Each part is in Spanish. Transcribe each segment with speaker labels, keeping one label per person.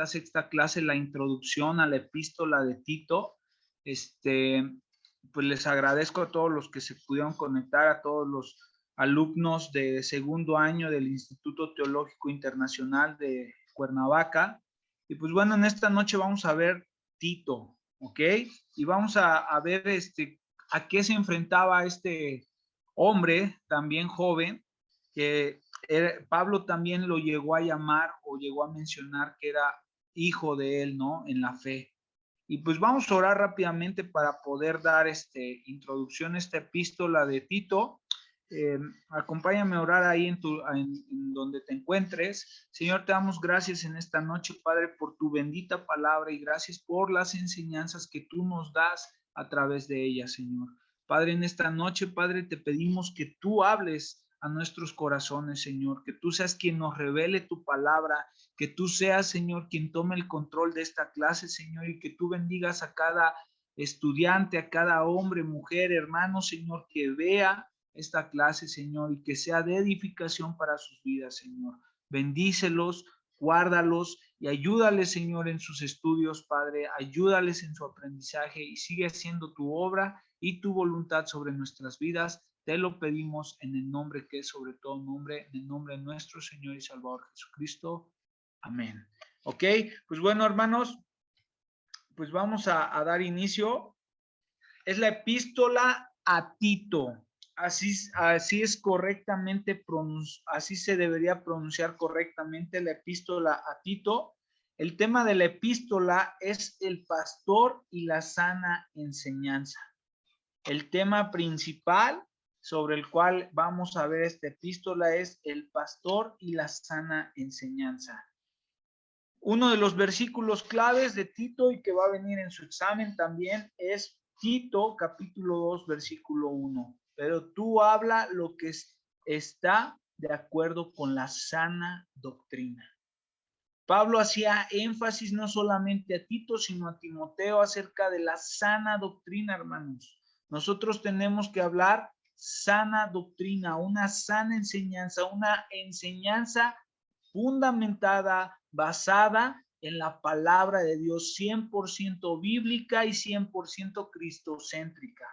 Speaker 1: esta sexta clase, la introducción a la epístola de Tito. Pues les agradezco a todos los que se pudieron conectar, a todos los alumnos de segundo año del Instituto Teológico Internacional de Cuernavaca. Y pues bueno, en esta noche vamos a ver Tito, ¿ok? Y vamos a ver a qué se enfrentaba este hombre también joven, que Pablo también lo llegó a llamar o llegó a mencionar que era hijo de él, ¿no? En la fe. Y pues vamos a orar rápidamente para poder dar introducción a esta epístola de Tito. Acompáñame a orar ahí en donde te encuentres. Señor, te damos gracias en esta noche, Padre, por tu bendita palabra y gracias por las enseñanzas que tú nos das a través de ella, Señor. Padre, en esta noche, Padre, te pedimos que tú hables a nuestros corazones, Señor, que tú seas quien nos revele tu palabra, que tú seas, Señor, quien tome el control de esta clase, Señor, y que tú bendigas a cada estudiante, a cada hombre, mujer, hermano, Señor, que vea esta clase, Señor, y que sea de edificación para sus vidas, Señor. Bendícelos, guárdalos y ayúdales, Señor, en sus estudios, Padre, ayúdales en su aprendizaje y sigue haciendo tu obra y tu voluntad sobre nuestras vidas. Te lo pedimos en el nombre que es sobre todo nombre, en el nombre de nuestro Señor y Salvador Jesucristo. Amén. Ok, pues bueno, hermanos, pues vamos a dar inicio. Es la epístola a Tito. Así es correctamente, así se debería pronunciar correctamente la epístola a Tito. El tema de la epístola es el pastor y la sana enseñanza. El tema principal sobre el cual vamos a ver esta epístola es el pastor y la sana enseñanza. Uno de los versículos claves de Tito y que va a venir en su examen también es Tito capítulo 2 versículo 1. Pero tú habla lo que está de acuerdo con la sana doctrina. Pablo hacía énfasis no solamente a Tito, sino a Timoteo acerca de la sana doctrina, hermanos. Nosotros tenemos que hablar sana doctrina, una sana enseñanza, una enseñanza fundamentada, basada en la palabra de Dios, 100% bíblica y 100% cristocéntrica.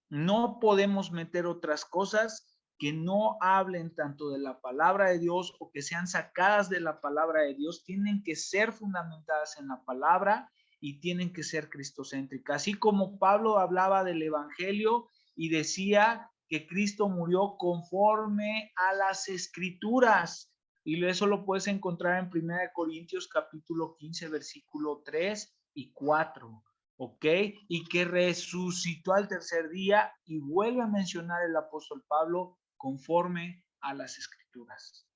Speaker 1: No podemos meter otras cosas que no hablen tanto de la palabra de Dios o que sean sacadas de la palabra de Dios. Tienen que ser fundamentadas en la palabra y tienen que ser cristocéntricas. Así como Pablo hablaba del evangelio y decía que Cristo murió conforme a las escrituras. Y eso lo puedes encontrar en 1 Corintios capítulo 15, versículo 3 y 4. ¿Ok? Y que resucitó al tercer día, y vuelve a mencionar el apóstol Pablo conforme a las escrituras.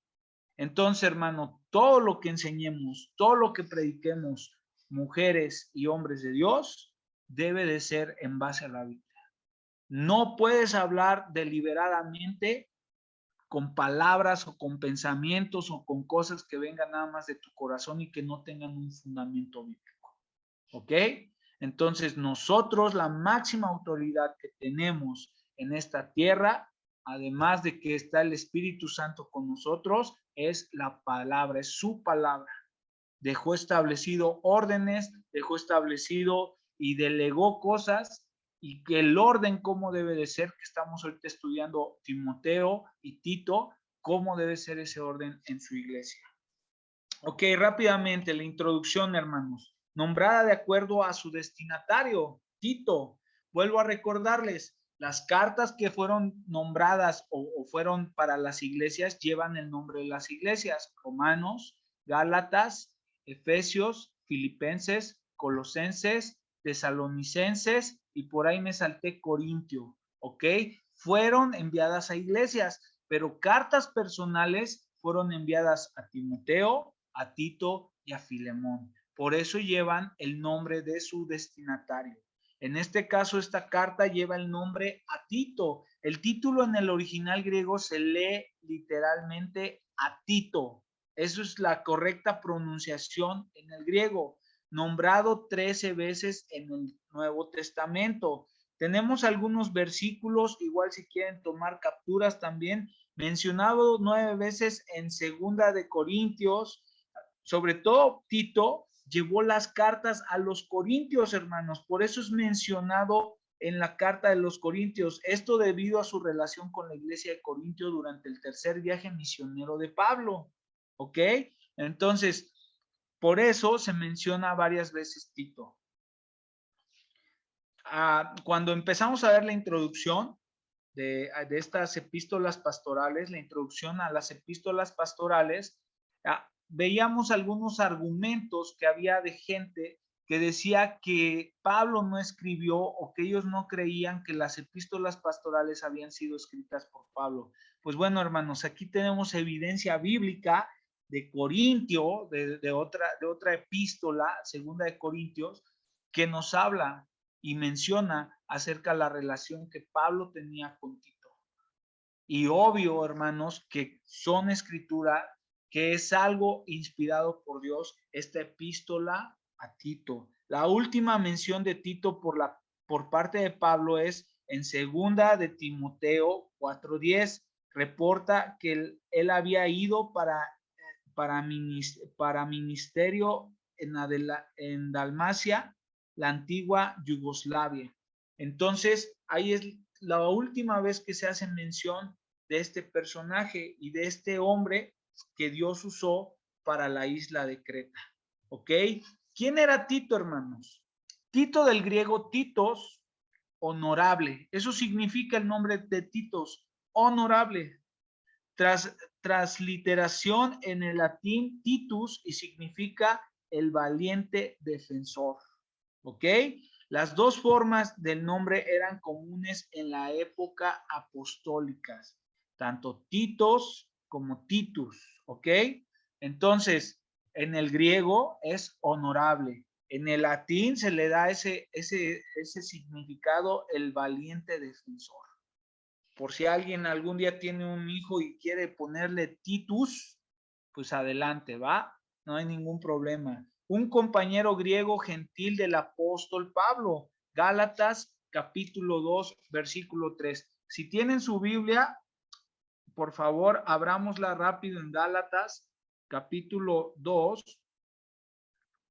Speaker 1: Entonces, hermano, todo lo que enseñemos, todo lo que prediquemos, mujeres y hombres de Dios, debe de ser en base a la Biblia. No puedes hablar deliberadamente con palabras o con pensamientos o con cosas que vengan nada más de tu corazón y que no tengan un fundamento bíblico. ¿Ok? Entonces nosotros, la máxima autoridad que tenemos en esta tierra, además de que está el Espíritu Santo con nosotros, es la palabra, es su palabra. Dejó establecido órdenes, dejó establecido y delegó cosas, y que el orden cómo debe de ser, que estamos ahorita estudiando Timoteo y Tito, cómo debe ser ese orden en su iglesia. Ok, rápidamente la introducción, hermanos. Nombrada de acuerdo a su destinatario, Tito. Vuelvo a recordarles, las cartas que fueron nombradas o fueron para las iglesias llevan el nombre de las iglesias: Romanos, Gálatas, Efesios, Filipenses, Colosenses, Tesalonicenses, y por ahí me salté Corintio. Ok, fueron enviadas a iglesias, pero cartas personales fueron enviadas a Timoteo, a Tito y a Filemón. Por eso llevan el nombre de su destinatario. En este caso, esta carta lleva el nombre a Tito. El título en el original griego se lee literalmente a Tito. Eso es la correcta pronunciación en el griego. Nombrado 13 veces en el Nuevo Testamento. Tenemos algunos versículos, igual si quieren tomar capturas también, mencionado 9 veces en 2 de Corintios, sobre todo Tito, llevó las cartas a los corintios, hermanos. Por eso es mencionado en la carta de los corintios. Esto debido a su relación con la iglesia de Corintio durante el tercer viaje misionero de Pablo. ¿Ok? Entonces, por eso se menciona varias veces Tito. Cuando empezamos a ver la introducción de estas epístolas pastorales, la introducción a las epístolas pastorales, veíamos algunos argumentos que había de gente que decía que Pablo no escribió o que ellos no creían que las epístolas pastorales habían sido escritas por Pablo. Pues bueno, hermanos, aquí tenemos evidencia bíblica de Corintio, de otra epístola, segunda de Corintios, que nos habla y menciona acerca de la relación que Pablo tenía con Tito. Y obvio, hermanos, que son escritura, que es algo inspirado por Dios, esta epístola a Tito. La última mención de Tito por parte de Pablo es en segunda de Timoteo 4:10. Reporta que él había ido para ministerio en Dalmacia, la antigua Yugoslavia. Entonces, ahí es la última vez que se hace mención de este personaje y de este hombre que Dios usó para la isla de Creta. ¿Ok? ¿Quién era Tito, hermanos? Tito, del griego Titos, honorable. Eso significa el nombre de Titos, honorable. Transliteración en el latín Titus, y significa el valiente defensor. ¿Ok? Las dos formas del nombre eran comunes en la época apostólica, tanto Titos como Titus. ¿Ok? Entonces, en el griego es honorable. En el latín se le da ese significado, el valiente defensor. Por si alguien algún día tiene un hijo y quiere ponerle Titus, pues adelante, ¿va? No hay ningún problema. Un compañero griego gentil del apóstol Pablo, Gálatas capítulo 2, versículo 3. Si tienen su Biblia, por favor, abrámosla rápido en Gálatas capítulo 2.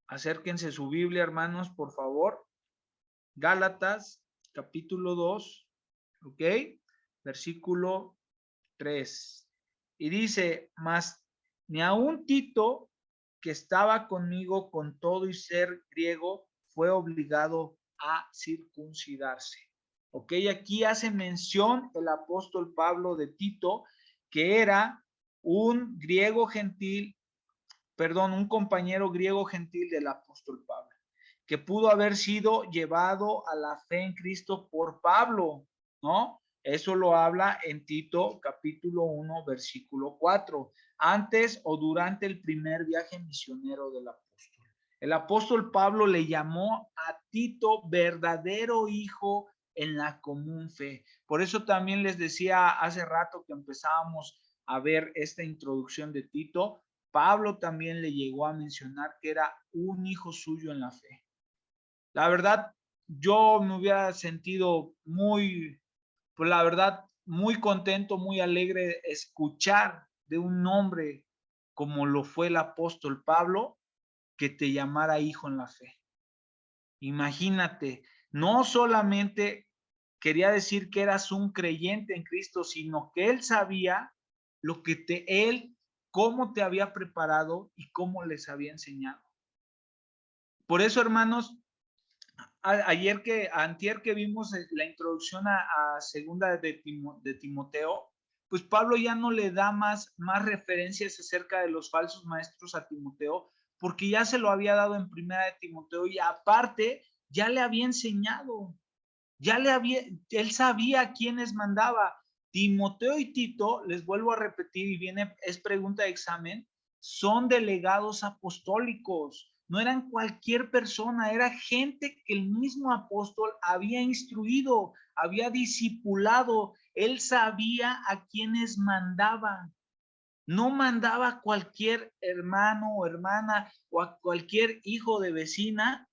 Speaker 1: Acérquense su Biblia, hermanos, por favor. Gálatas capítulo 2, ¿ok? Versículo 3. Y dice, mas ni aun Tito, que estaba conmigo con todo y ser griego, fue obligado a circuncidarse. Ok, aquí hace mención el apóstol Pablo de Tito, que era un griego gentil, perdón, un compañero griego gentil del apóstol Pablo, que pudo haber sido llevado a la fe en Cristo por Pablo, ¿no? Eso lo habla en Tito capítulo 1, versículo 4, antes o durante el primer viaje misionero del apóstol. El apóstol Pablo le llamó a Tito verdadero hijo en la común fe. Por eso también les decía hace rato que empezábamos a ver esta introducción de Tito, Pablo también le llegó a mencionar que era un hijo suyo en la fe. La verdad, yo me hubiera sentido muy, pues la verdad, muy contento, muy alegre escuchar de un hombre como lo fue el apóstol Pablo, que te llamara hijo en la fe. Imagínate, no solamente quería decir que eras un creyente en Cristo, sino que él sabía lo que cómo te había preparado y cómo les había enseñado. Por eso, hermanos, antier que vimos la introducción a segunda de Timoteo, pues Pablo ya no le da más referencias acerca de los falsos maestros a Timoteo, porque ya se lo había dado en primera de Timoteo y aparte ya le había enseñado, él sabía quiénes mandaba. Timoteo y Tito, les vuelvo a repetir y es pregunta de examen, son delegados apostólicos. No eran cualquier persona, era gente que el mismo apóstol había instruido, había discipulado. Él sabía a quiénes mandaba. No mandaba a cualquier hermano o hermana o a cualquier hijo de vecina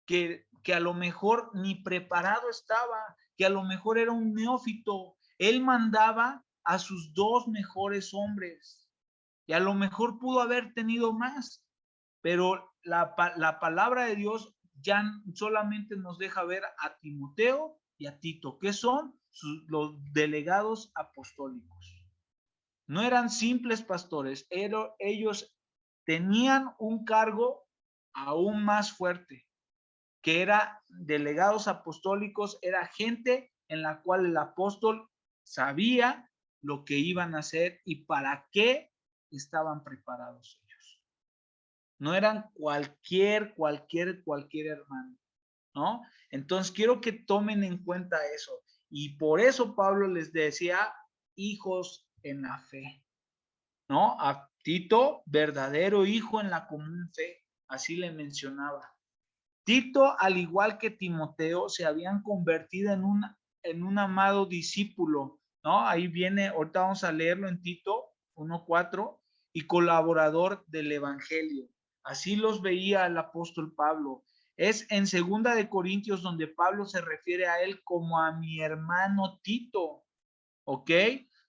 Speaker 1: que a lo mejor ni preparado estaba, que a lo mejor era un neófito. Él mandaba a sus dos mejores hombres. y a lo mejor pudo haber tenido más, pero la palabra de Dios ya solamente nos deja ver a Timoteo y a Tito, que son los delegados apostólicos. No eran simples pastores, ellos tenían un cargo aún más fuerte, que era delegados apostólicos, era gente en la cual el apóstol sabía lo que iban a hacer y para qué estaban preparados ellos. No eran cualquier hermano, ¿no? Entonces quiero que tomen en cuenta eso. Y por eso Pablo les decía, hijos en la fe, ¿no? A Tito, verdadero hijo en la común fe, así le mencionaba. Tito, al igual que Timoteo, se habían convertido en un amado discípulo, ¿no? Ahí viene, ahorita vamos a leerlo en Tito 1:4, y colaborador del evangelio. Así los veía el apóstol Pablo. Es en 2 de Corintios donde Pablo se refiere a él como a mi hermano Tito, ¿ok?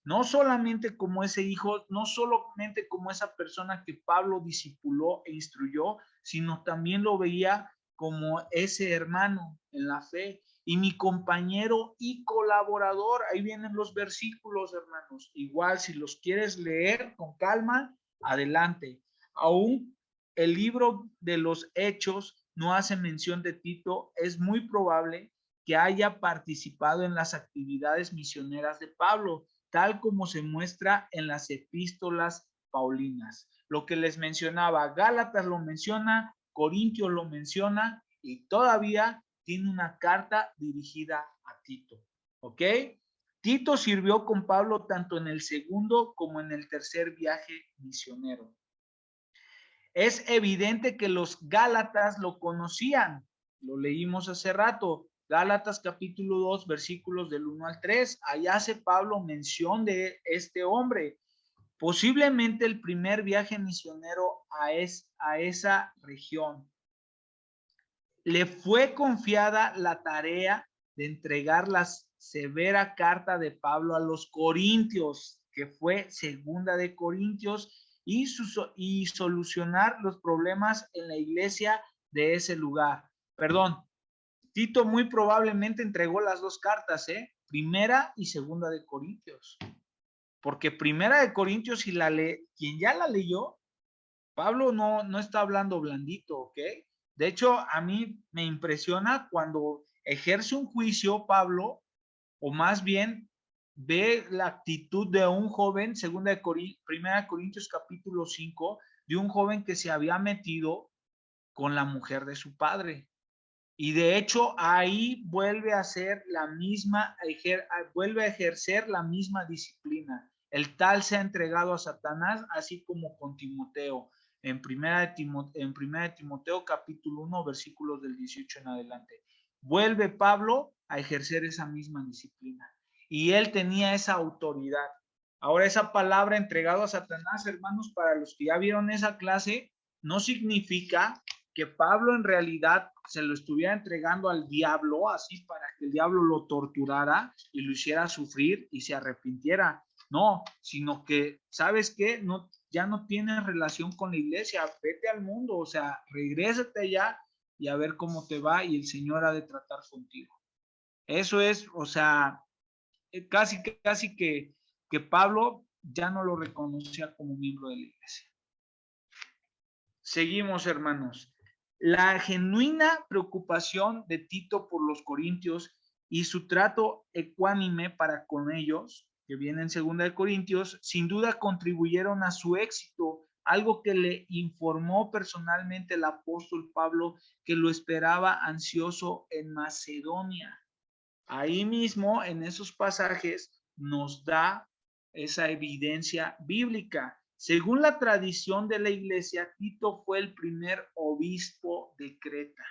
Speaker 1: No solamente como ese hijo, no solamente como esa persona que Pablo discipuló e instruyó, sino también lo veía como ese hermano en la fe y mi compañero y colaborador. Ahí vienen los versículos, hermanos. Igual, si los quieres leer con calma, adelante. Aún el libro de los Hechos no hace mención de Tito, es muy probable que haya participado en las actividades misioneras de Pablo, tal como se muestra en las epístolas paulinas. Lo que les mencionaba, Gálatas lo menciona, Corintios lo menciona y todavía tiene una carta dirigida a Tito. ¿Ok? Tito sirvió con Pablo tanto en el segundo como en el tercer viaje misionero. Es evidente que los Gálatas lo conocían, lo leímos hace rato, Gálatas capítulo 2, versículos del 1 al 3, ahí hace Pablo mención de este hombre, posiblemente el primer viaje misionero a esa región. Le fue confiada la tarea de entregar la severa carta de Pablo a los Corintios, que fue 2 de Corintios, y solucionar los problemas en la iglesia de ese lugar. Perdón, Tito muy probablemente entregó las dos cartas, Primera y Segunda de Corintios. Porque Primera de Corintios, si quien ya la leyó, Pablo no está hablando blandito, ¿ok? De hecho, a mí me impresiona cuando ejerce un juicio Pablo, o más bien ve la actitud de un joven, Primera de Corintios capítulo 5, de un joven que se había metido con la mujer de su padre. Y de hecho ahí vuelve a hacer vuelve a ejercer la misma disciplina. El tal se ha entregado a Satanás, así como con Timoteo, en primera de Timoteo capítulo 1, versículos del 18 en adelante. Vuelve Pablo a ejercer esa misma disciplina. Y él tenía esa autoridad. Ahora, esa palabra entregado a Satanás, hermanos, para los que ya vieron esa clase, no significa que Pablo en realidad se lo estuviera entregando al diablo, así para que el diablo lo torturara y lo hiciera sufrir y se arrepintiera. No, sino que, ¿sabes qué? No, ya no tienes relación con la iglesia, vete al mundo, o sea, regrésate allá y a ver cómo te va y el Señor ha de tratar contigo. Eso es, o sea, casi que Pablo ya no lo reconocía como miembro de la iglesia. Seguimos, hermanos. La genuina preocupación de Tito por los corintios y su trato ecuánime para con ellos, que viene en 2 de Corintios, sin duda contribuyeron a su éxito, algo que le informó personalmente el apóstol Pablo, que lo esperaba ansioso en Macedonia. Ahí mismo, en esos pasajes, nos da esa evidencia bíblica. Según la tradición de la iglesia, Tito fue el primer obispo de Creta.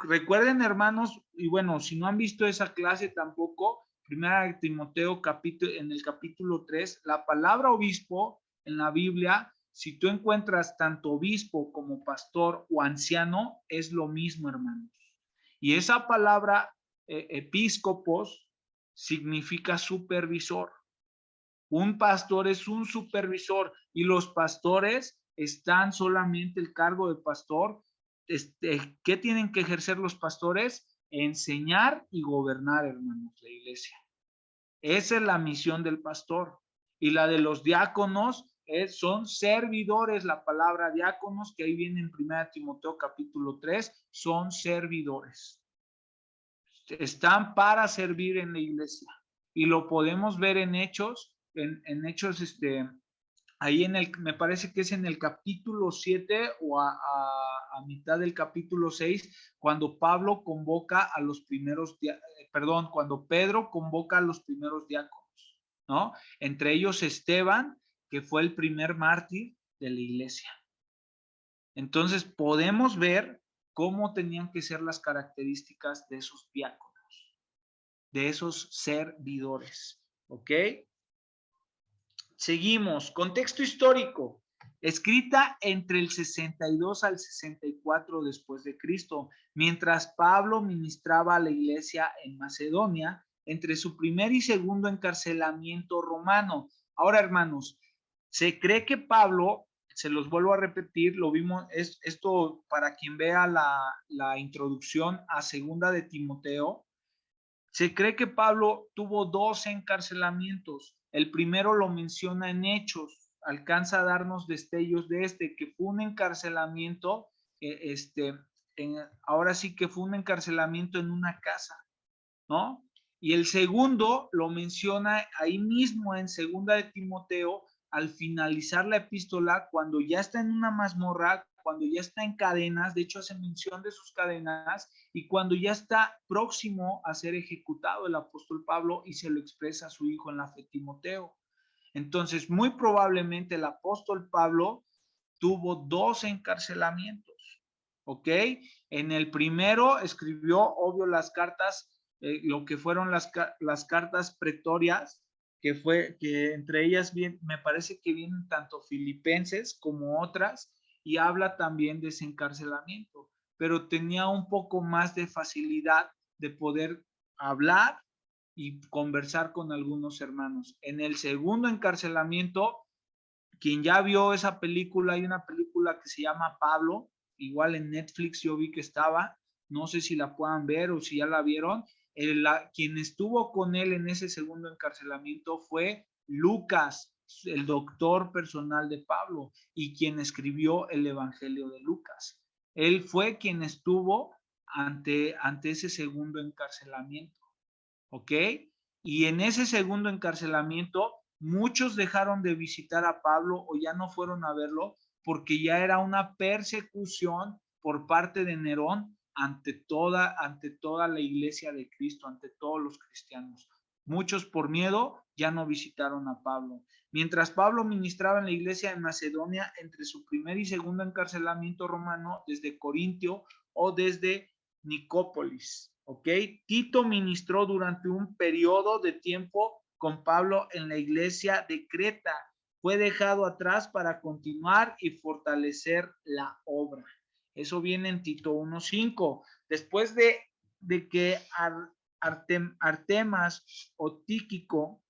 Speaker 1: Recuerden, hermanos, y bueno, si no han visto esa clase tampoco, Primera de Timoteo en el capítulo 3, la palabra obispo en la Biblia, si tú encuentras tanto obispo como pastor o anciano, es lo mismo, hermanos. Y esa palabra episcopos significa supervisor. Un pastor es un supervisor y los pastores están solamente el cargo de pastor. ¿Qué tienen que ejercer los pastores? Enseñar y gobernar, hermanos, la iglesia. Esa es la misión del pastor. Y la de los diáconos son servidores. La palabra diáconos, que ahí viene en 1 Timoteo capítulo 3, son servidores. Están para servir en la iglesia. Y lo podemos ver en Hechos, en Hechos, ahí me parece que es en el capítulo 7 o a mitad del capítulo 6, cuando Pablo convoca a los primeros, cuando Pedro convoca a los primeros diáconos, ¿no? Entre ellos Esteban, que fue el primer mártir de la iglesia. Entonces podemos ver cómo tenían que ser las características de esos diáconos, de esos servidores, ¿ok? Seguimos. Contexto histórico. Escrita entre el 62 al 64 después de Cristo, mientras Pablo ministraba a la iglesia en Macedonia, entre su primer y segundo encarcelamiento romano. Ahora, hermanos, se cree que Pablo, se los vuelvo a repetir, lo vimos, esto para quien vea la introducción a segunda de Timoteo, se cree que Pablo tuvo 2 encarcelamientos. El primero lo menciona en Hechos, alcanza a darnos destellos de que fue un encarcelamiento, ahora sí que fue un encarcelamiento en una casa, ¿no? Y el segundo lo menciona ahí mismo en segunda de Timoteo, al finalizar la epístola, cuando ya está en una mazmorra, cuando ya está en cadenas, de hecho hace mención de sus cadenas, y cuando ya está próximo a ser ejecutado el apóstol Pablo y se lo expresa a su hijo en la fe, Timoteo. Entonces, muy probablemente el apóstol Pablo tuvo 2 encarcelamientos, ¿ok? En el primero escribió, obvio, las cartas, lo que fueron las cartas pretorias, que entre ellas me parece que vienen tanto filipenses como otras, y habla también de ese encarcelamiento, pero tenía un poco más de facilidad de poder hablar y conversar con algunos hermanos. En el segundo encarcelamiento, quien ya vio esa película, hay una película que se llama Pablo, igual en Netflix yo vi que estaba, no sé si la puedan ver o si ya la vieron. Quien estuvo con él en ese segundo encarcelamiento fue Lucas, el doctor personal de Pablo y quien escribió el Evangelio de Lucas. Él fue quien estuvo ante ese segundo encarcelamiento, ¿ok? Y en ese segundo encarcelamiento, muchos dejaron de visitar a Pablo o ya no fueron a verlo porque ya era una persecución por parte de Nerón ante toda la iglesia de Cristo, ante todos los cristianos. Muchos por miedo ya no visitaron a Pablo. Mientras Pablo ministraba en la iglesia de Macedonia, entre su primer y segundo encarcelamiento romano, desde Corintio o desde Nicópolis, ¿ok? Tito ministró durante un periodo de tiempo con Pablo en la iglesia de Creta. Fue dejado atrás para continuar y fortalecer la obra. Eso viene en Tito 1:5. Después de que Artemas o Tíquico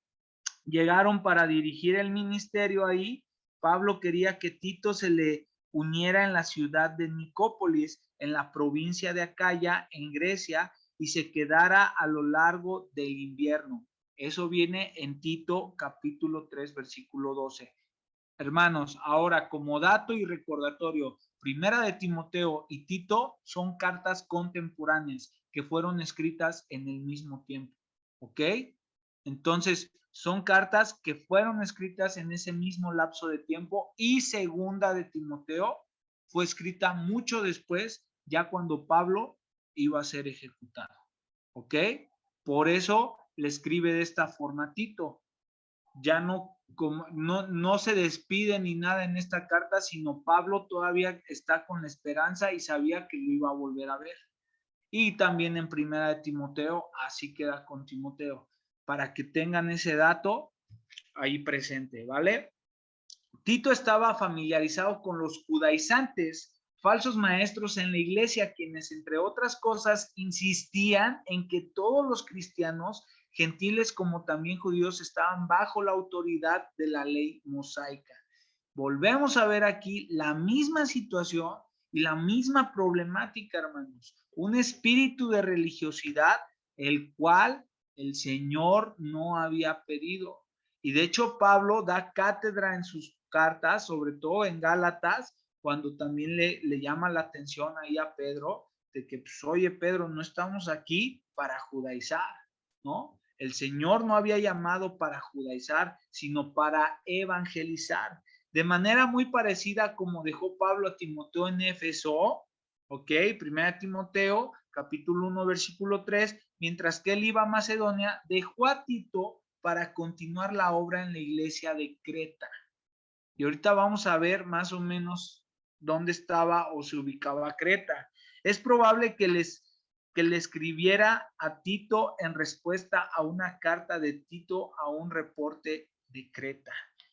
Speaker 1: llegaron para dirigir el ministerio ahí, Pablo quería que Tito se le uniera en la ciudad de Nicópolis, en la provincia de Acaya, en Grecia, y se quedara a lo largo del invierno. Eso viene en Tito capítulo 3, versículo 12. Hermanos, ahora como dato y recordatorio, Primera de Timoteo y Tito son cartas contemporáneas que fueron escritas en el mismo tiempo, ¿ok? Entonces, son cartas que fueron escritas en ese mismo lapso de tiempo, y Segunda de Timoteo fue escrita mucho después, ya cuando Pablo iba a ser ejecutado, ¿ok? Por eso le escribe de esta forma a Tito. Ya no se despide ni nada en esta carta, sino Pablo todavía está con la esperanza y sabía que lo iba a volver a ver. Y también en Primera de Timoteo, así queda con Timoteo, para que tengan ese dato ahí presente, ¿vale? Tito estaba familiarizado con los judaizantes, falsos maestros en la iglesia, quienes, entre otras cosas, insistían en que todos los cristianos, gentiles como también judíos, estaban bajo la autoridad de la ley mosaica. Volvemos a ver aquí la misma situación y la misma problemática, hermanos. Un espíritu de religiosidad, el cual el Señor no había pedido. Y de hecho, Pablo da cátedra en sus cartas, sobre todo en Gálatas, cuando también le llama la atención ahí a Pedro, de que, pues, oye, Pedro, no estamos aquí para judaizar, ¿no? El Señor no había llamado para judaizar, sino para evangelizar. De manera muy parecida como dejó Pablo a Timoteo en Éfeso, ¿ok? Primera Timoteo, capítulo 1, versículo 3, mientras que él iba a Macedonia, dejó a Tito para continuar la obra en la iglesia de Creta. Y ahorita vamos a ver más o menos dónde estaba o se ubicaba Creta. Es probable que le escribiera a Tito en respuesta a una carta de Tito a un reporte de Creta.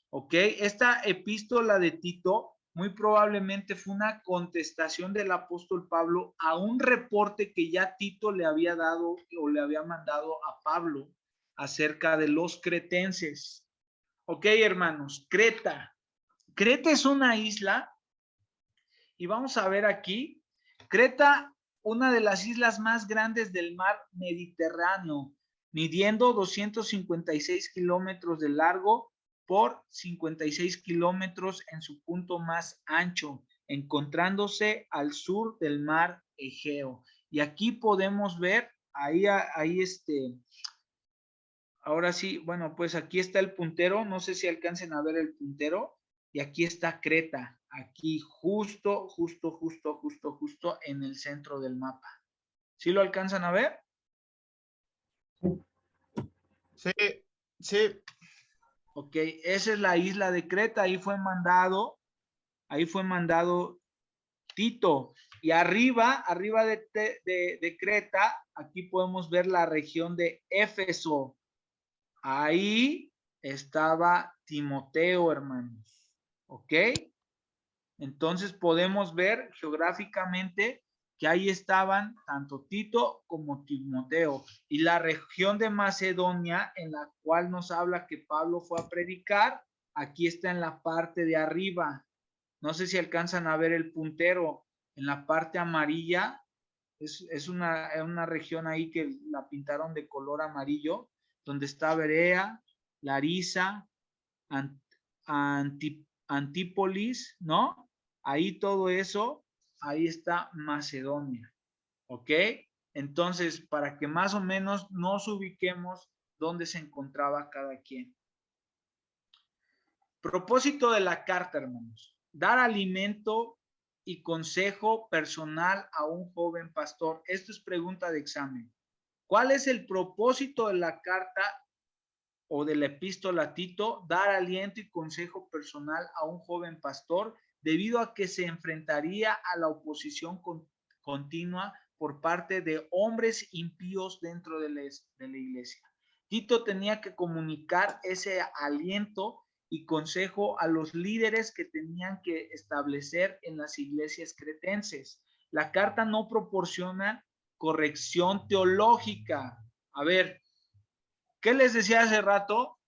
Speaker 1: ¿Ok? Esta epístola de Tito muy probablemente fue una contestación del apóstol Pablo a un reporte que ya Tito le había dado o le había mandado a Pablo acerca de los cretenses. Ok, hermanos, Creta. Creta es una isla y vamos a ver aquí, Creta, una de las islas más grandes del mar Mediterráneo, midiendo 256 kilómetros de largo por 56 kilómetros en su punto más ancho, encontrándose al sur del mar Egeo. Y aquí podemos ver, ahí ahora sí, bueno, pues aquí está el puntero, no sé si alcancen a ver el puntero, y aquí está Creta, aquí justo en el centro del mapa. ¿Sí lo alcanzan a ver?
Speaker 2: Sí, sí.
Speaker 1: Ok, esa es la isla de Creta, ahí fue mandado Tito. Y arriba de Creta, aquí podemos ver la región de Éfeso. Ahí estaba Timoteo, hermanos. ¿Ok? Entonces podemos ver geográficamente que ahí estaban tanto Tito como Timoteo. Y la región de Macedonia, en la cual nos habla que Pablo fue a predicar, aquí está en la parte de arriba. No sé si alcanzan a ver el puntero. En la parte amarilla, es una región ahí que la pintaron de color amarillo, donde está Berea, Larisa, Antípolis, ¿no? Ahí todo eso, ahí está Macedonia, ¿ok? Entonces, para que más o menos nos ubiquemos dónde se encontraba cada quien. Propósito de la carta, hermanos: dar alimento y consejo personal a un joven pastor. Esto es pregunta de examen. ¿Cuál es el propósito de la carta o de la epístola a Tito? Dar aliento y consejo personal a un joven pastor, debido a que se enfrentaría a la oposición continua por parte de hombres impíos dentro de la iglesia. Tito tenía que comunicar ese aliento y consejo a los líderes que tenían que establecer en las iglesias cretenses. La carta no proporciona corrección teológica. A ver, ¿qué les decía hace rato?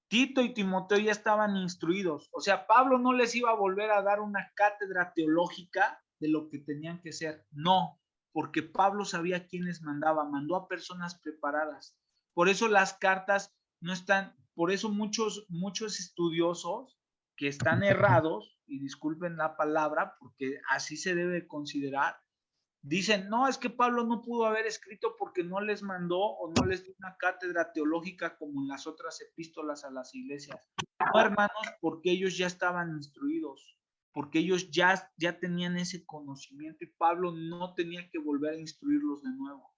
Speaker 1: Tito y Timoteo ya estaban instruidos. O sea, Pablo no les iba a volver a dar una cátedra teológica de lo que tenían que ser. No, porque Pablo sabía quiénes mandaba, mandó a personas preparadas. Por eso las cartas no están, por eso muchos estudiosos que están errados, y disculpen la palabra, porque así se debe considerar, dicen, no, es que Pablo no pudo haber escrito porque no les mandó o no les dio una cátedra teológica como en las otras epístolas a las iglesias. No, hermanos, porque ellos ya estaban instruidos, porque ellos ya tenían ese conocimiento y Pablo no tenía que volver a instruirlos de nuevo.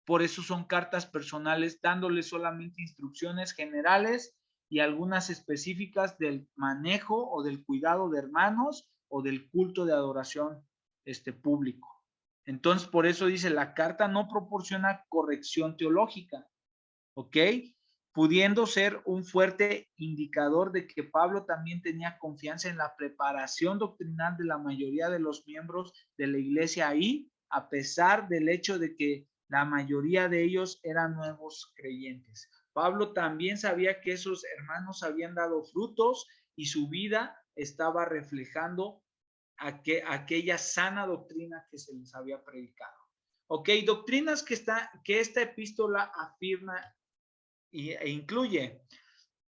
Speaker 1: Por eso son cartas personales, dándoles solamente instrucciones generales y algunas específicas del manejo o del cuidado de hermanos o del culto de adoración público. Entonces, por eso dice, la carta no proporciona corrección teológica, ¿ok? pudiendo ser un fuerte indicador de que Pablo también tenía confianza en la preparación doctrinal de la mayoría de los miembros de la iglesia ahí, a pesar del hecho de que la mayoría de ellos eran nuevos creyentes. Pablo también sabía que esos hermanos habían dado frutos y su vida estaba reflejando aquella sana doctrina que se les había predicado. Ok, doctrinas que esta epístola afirma e incluye.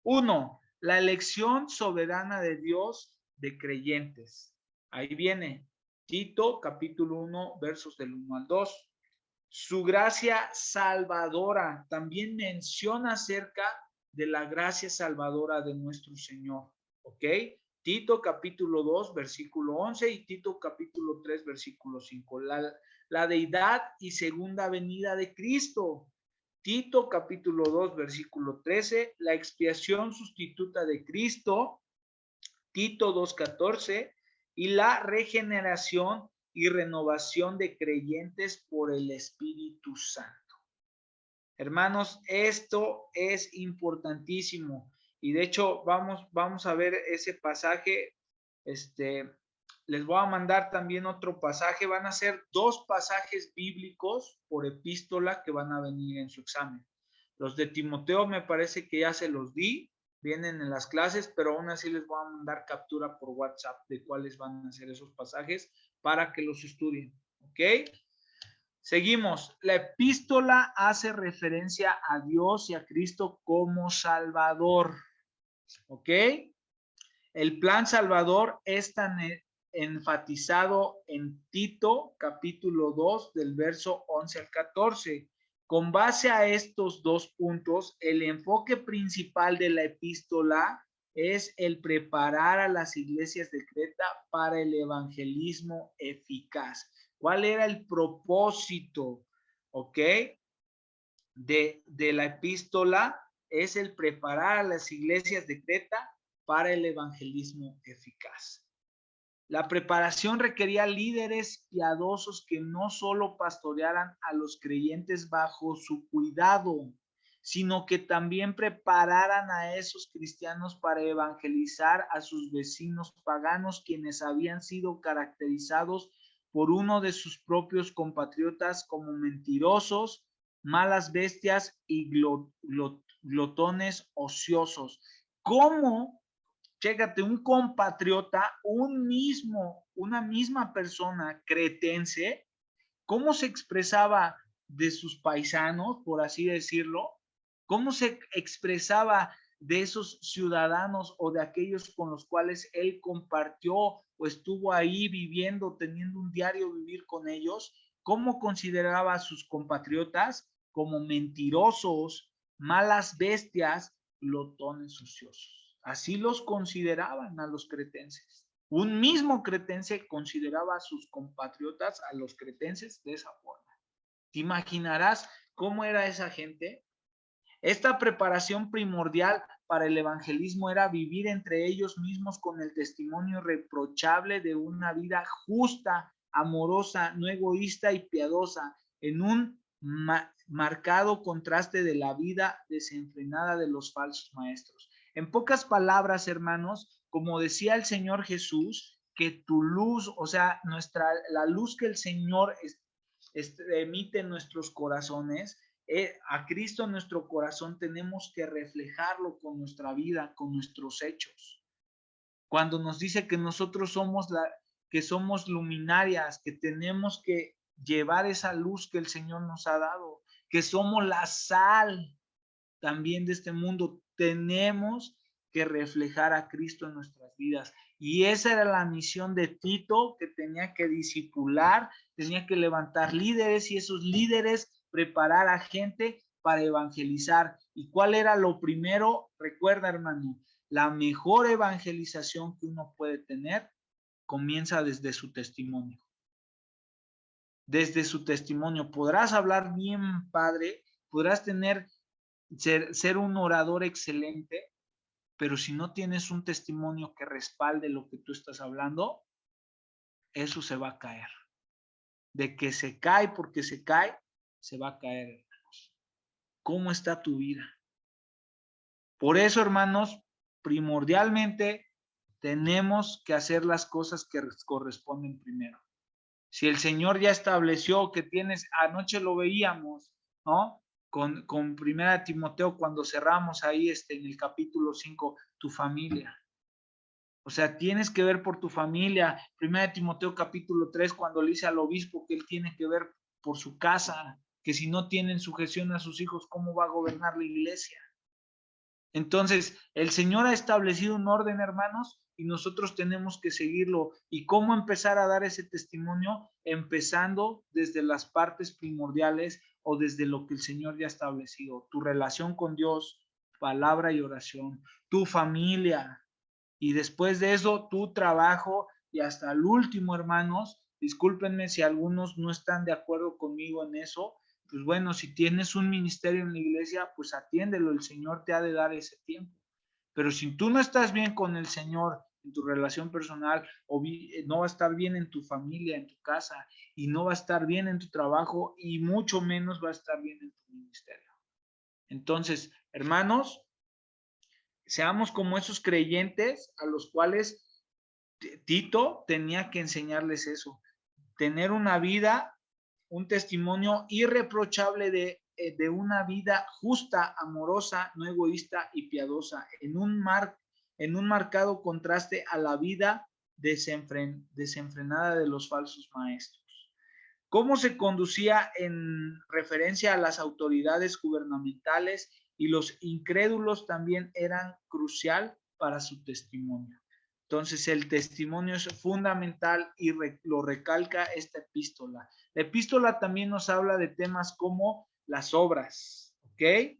Speaker 1: 1. La elección soberana de Dios de creyentes. Ahí viene Tito, capítulo 1, versos del 1 al 2. Su gracia salvadora. También menciona acerca de la gracia salvadora de nuestro Señor. ¿Ok? Tito, capítulo 2, versículo 11 y Tito, capítulo 3, versículo 5. La deidad y segunda venida de Cristo. Tito capítulo 2, versículo 13, la expiación sustituta de Cristo, Tito 2:14, y la regeneración y renovación de creyentes por el Espíritu Santo. Hermanos, esto es importantísimo y de hecho vamos a ver ese pasaje. Les voy a mandar también otro pasaje. Van a ser 2 pasajes bíblicos por epístola que van a venir en su examen. Los de Timoteo me parece que ya se los di, vienen en las clases, pero aún así les voy a mandar captura por WhatsApp de cuáles van a ser esos pasajes para que los estudien. ¿Ok? Seguimos. La epístola hace referencia a Dios y a Cristo como Salvador. ¿Ok? El plan salvador es tan enfatizado en Tito, capítulo 2, del verso 11 al 14. Con base a estos 2 puntos, el enfoque principal de la epístola es el preparar a las iglesias de Creta para el evangelismo eficaz. ¿Cuál era el propósito? ¿Ok? De la epístola es el preparar a las iglesias de Creta para el evangelismo eficaz. La preparación requería líderes piadosos que no solo pastorearan a los creyentes bajo su cuidado, sino que también prepararan a esos cristianos para evangelizar a sus vecinos paganos, quienes habían sido caracterizados por uno de sus propios compatriotas como mentirosos, malas bestias y glotones ociosos. ¿Cómo? Chécate, un compatriota, una misma persona cretense, ¿cómo se expresaba de sus paisanos, por así decirlo? ¿Cómo se expresaba de esos ciudadanos o de aquellos con los cuales él compartió o estuvo ahí viviendo, teniendo un diario vivir con ellos? ¿Cómo consideraba a sus compatriotas? Como mentirosos, malas bestias, glotones ociosos. Así los consideraban a los cretenses. Un mismo cretense consideraba a sus compatriotas, a los cretenses, de esa forma. ¿Te imaginarás cómo era esa gente? Esta preparación primordial para el evangelismo era vivir entre ellos mismos con el testimonio irreprochable de una vida justa, amorosa, no egoísta y piadosa, en un marcado contraste de la vida desenfrenada de los falsos maestros. En pocas palabras, hermanos, como decía el Señor Jesús, que tu luz, o sea, la luz que el Señor emite en nuestros corazones, a Cristo en nuestro corazón tenemos que reflejarlo con nuestra vida, con nuestros hechos. Cuando nos dice que nosotros que somos luminarias, que tenemos que llevar esa luz que el Señor nos ha dado, que somos la sal también de este mundo, tenemos que reflejar a Cristo en nuestras vidas. Y esa era la misión de Tito, que tenía que discipular, tenía que levantar líderes y esos líderes preparar a gente para evangelizar. ¿Y cuál era lo primero? Recuerda, hermano, la mejor evangelización que uno puede tener comienza desde su testimonio. Desde su testimonio. Podrás hablar bien, padre, podrás ser un orador excelente, pero si no tienes un testimonio que respalde lo que tú estás hablando, eso se va a caer. De que se cae porque se cae, se va a caer, hermanos. ¿Cómo está tu vida? Por eso, hermanos, primordialmente tenemos que hacer las cosas que corresponden primero. Si el Señor ya estableció que tienes, anoche lo veíamos, ¿no? Con 1 Timoteo, cuando cerramos ahí en el capítulo 5, tu familia. O sea, tienes que ver por tu familia. 1 Timoteo capítulo 3, cuando le dice al obispo que él tiene que ver por su casa, que si no tienen sujeción a sus hijos, ¿cómo va a gobernar la iglesia? Entonces, el Señor ha establecido un orden, hermanos, y nosotros tenemos que seguirlo. ¿Y cómo empezar a dar ese testimonio? Empezando desde las partes primordiales o desde lo que el Señor ya ha establecido. Tu relación con Dios, palabra y oración, tu familia, y después de eso, tu trabajo, y hasta el último, hermanos, discúlpenme si algunos no están de acuerdo conmigo en eso, pues bueno, si tienes un ministerio en la iglesia, pues atiéndelo, el Señor te ha de dar ese tiempo. Pero si tú no estás bien con el Señor en tu relación personal, o no va a estar bien en tu familia, en tu casa, y no va a estar bien en tu trabajo, y mucho menos va a estar bien en tu ministerio. Entonces, hermanos, seamos como esos creyentes a los cuales Tito tenía que enseñarles eso, tener una vida, un testimonio irreprochable de una vida justa, amorosa, no egoísta y piadosa, en un marcado contraste a la vida desenfrenada de los falsos maestros. ¿Cómo se conducía en referencia a las autoridades gubernamentales? Y los incrédulos también eran crucial para su testimonio. Entonces, el testimonio es fundamental y lo recalca esta epístola. La epístola también nos habla de temas como las obras, ¿ok?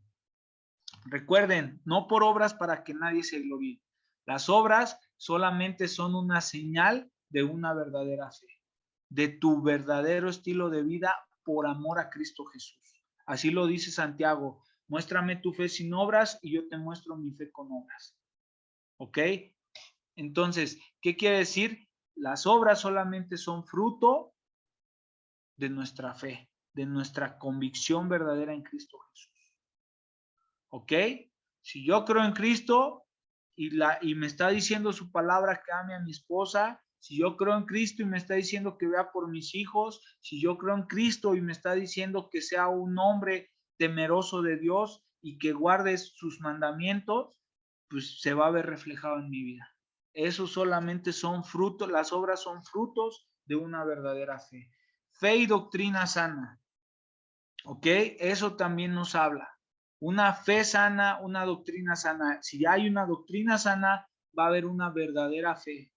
Speaker 1: Recuerden, no por obras para que nadie se gloríe. Las obras solamente son una señal de una verdadera fe, de tu verdadero estilo de vida por amor a Cristo Jesús. Así lo dice Santiago, muéstrame tu fe sin obras y yo te muestro mi fe con obras. ¿Ok? Entonces, ¿qué quiere decir? Las obras solamente son fruto de nuestra fe, de nuestra convicción verdadera en Cristo Jesús. ¿Ok? Si yo creo en Cristo y me está diciendo su palabra que ame a mi esposa, si yo creo en Cristo y me está diciendo que vea por mis hijos, si yo creo en Cristo y me está diciendo que sea un hombre temeroso de Dios y que guarde sus mandamientos, pues se va a ver reflejado en mi vida. Eso solamente son frutos, las obras son frutos de una verdadera fe. Fe y doctrina sana. ¿Ok? Eso también nos habla. Una fe sana, una doctrina sana. Si hay una doctrina sana, va a haber una verdadera fe.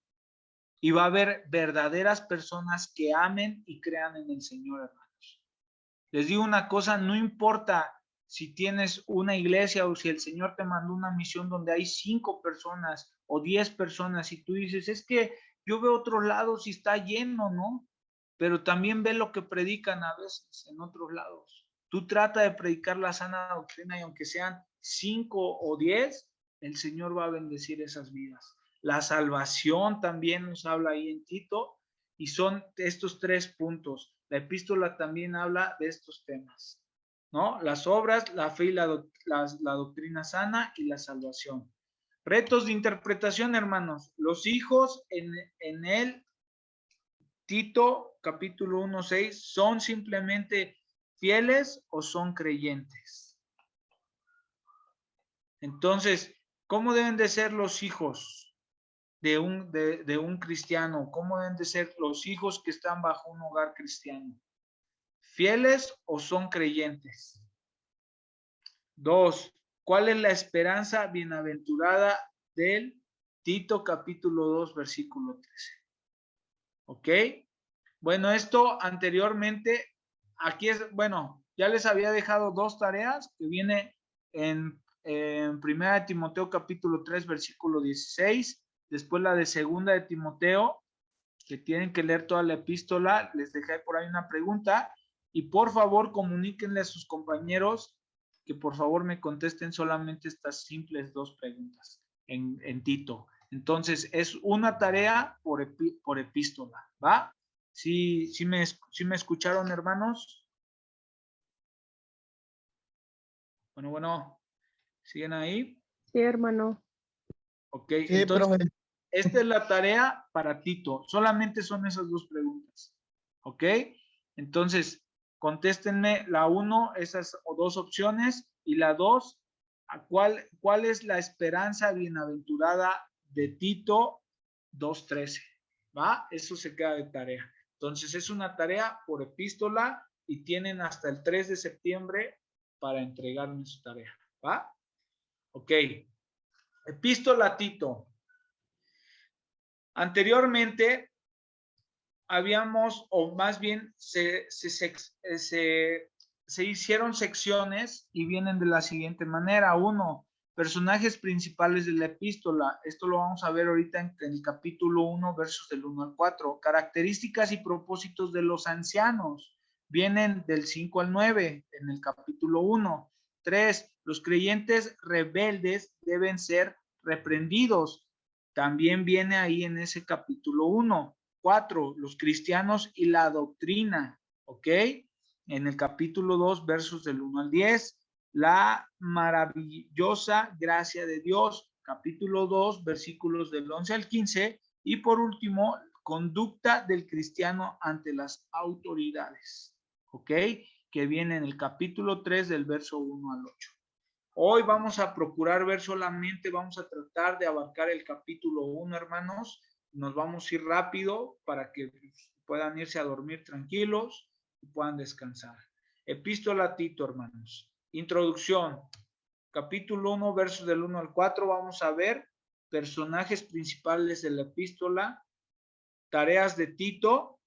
Speaker 1: Y va a haber verdaderas personas que amen y crean en el Señor, hermanos. Les digo una cosa, no importa si tienes una iglesia o si el Señor te mandó una misión donde hay 5 personas o 10 personas y tú dices, es que yo veo otros lados y está lleno, ¿no? Pero también ve lo que predican a veces en otros lados. Tú trata de predicar la sana doctrina y aunque sean 5 o 10, el Señor va a bendecir esas vidas. La salvación también nos habla ahí en Tito y son estos 3 puntos. La epístola también habla de estos temas, ¿no? Las obras, la fe y la doctrina sana y la salvación. Retos de interpretación, hermanos. Los hijos en el Tito capítulo 1:6, ¿son simplemente fieles o son creyentes? Entonces, ¿cómo deben de ser los hijos de un cristiano? ¿Cómo deben de ser los hijos que están bajo un hogar cristiano? ¿Fieles o son creyentes? 2. ¿Cuál es la esperanza bienaventurada del Tito capítulo 2 versículo 13? ¿Ok? Bueno, esto anteriormente, aquí es, bueno, ya les había dejado 2 tareas que viene en 1 Timoteo capítulo 3 versículo 16, después la de 2 de Timoteo, que tienen que leer toda la epístola, les dejé por ahí una pregunta y por favor comuníquenle a sus compañeros que por favor me contesten solamente estas simples 2 preguntas en Tito. Entonces, es una tarea por epístola, ¿va? ¿Sí me escucharon, hermanos? Bueno, ¿siguen ahí?
Speaker 3: Sí, hermano.
Speaker 1: Ok,
Speaker 2: Sí,
Speaker 1: entonces,
Speaker 2: profe.
Speaker 1: esta es la tarea para Tito. Solamente son esas dos preguntas. ¿Ok? Entonces, contéstenme la 1, esas dos opciones, y la 2, ¿cuál es la esperanza bienaventurada de Tito 2:13? ¿Va? Eso se queda de tarea. Entonces, es una tarea por epístola y tienen hasta el 3 de septiembre para entregarme su tarea. ¿Va? Ok. Epístola a Tito. Anteriormente habíamos, o más bien se hicieron secciones y vienen de la siguiente manera. 1, personajes principales de la epístola. Esto lo vamos a ver ahorita en el capítulo 1, versos del 1 al 4. Características y propósitos de los ancianos. Vienen del 5 al 9 en el capítulo 1. 3, los creyentes rebeldes deben ser reprendidos. También viene ahí en ese capítulo 1. 4, los cristianos y la doctrina, ¿ok? En el capítulo 2, versos del 1 al 10, la maravillosa gracia de Dios, capítulo 2, versículos del 11 al 15, y por último, conducta del cristiano ante las autoridades, ¿ok? Que viene en el capítulo 3, del verso 1 al 8. Hoy vamos a procurar ver solamente, vamos a tratar de abarcar el capítulo 1, hermanos. Nos vamos a ir rápido para que puedan irse a dormir tranquilos y puedan descansar. Epístola a Tito, hermanos. Introducción. Capítulo 1, versos del 1 al 4, vamos a ver personajes principales de la epístola, tareas de Tito,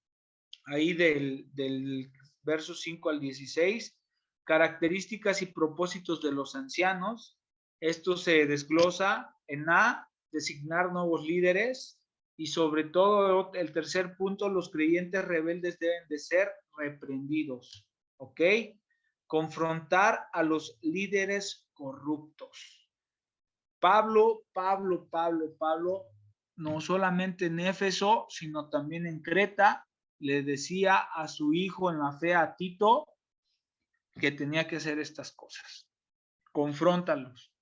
Speaker 1: ahí del verso 5 al 16, características y propósitos de los ancianos. Esto se desglosa en A, designar nuevos líderes, y sobre todo el tercer punto, los creyentes rebeldes deben de ser reprendidos, ¿ok? Confrontar a los líderes corruptos. Pablo, no solamente en Éfeso, sino también en Creta, le decía a su hijo en la fe, a Tito, que tenía que hacer estas cosas. Confróntalos.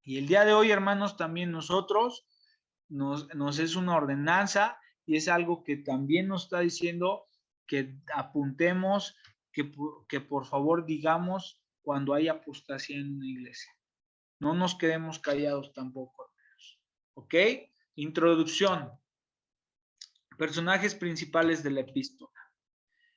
Speaker 1: Y el día de hoy, hermanos, también nosotros nos es una ordenanza y es algo que también nos está diciendo que apuntemos, que por favor digamos cuando hay apostasía en una iglesia. No nos quedemos callados tampoco, hermanos. ¿Ok? Introducción. Personajes principales de la epístola.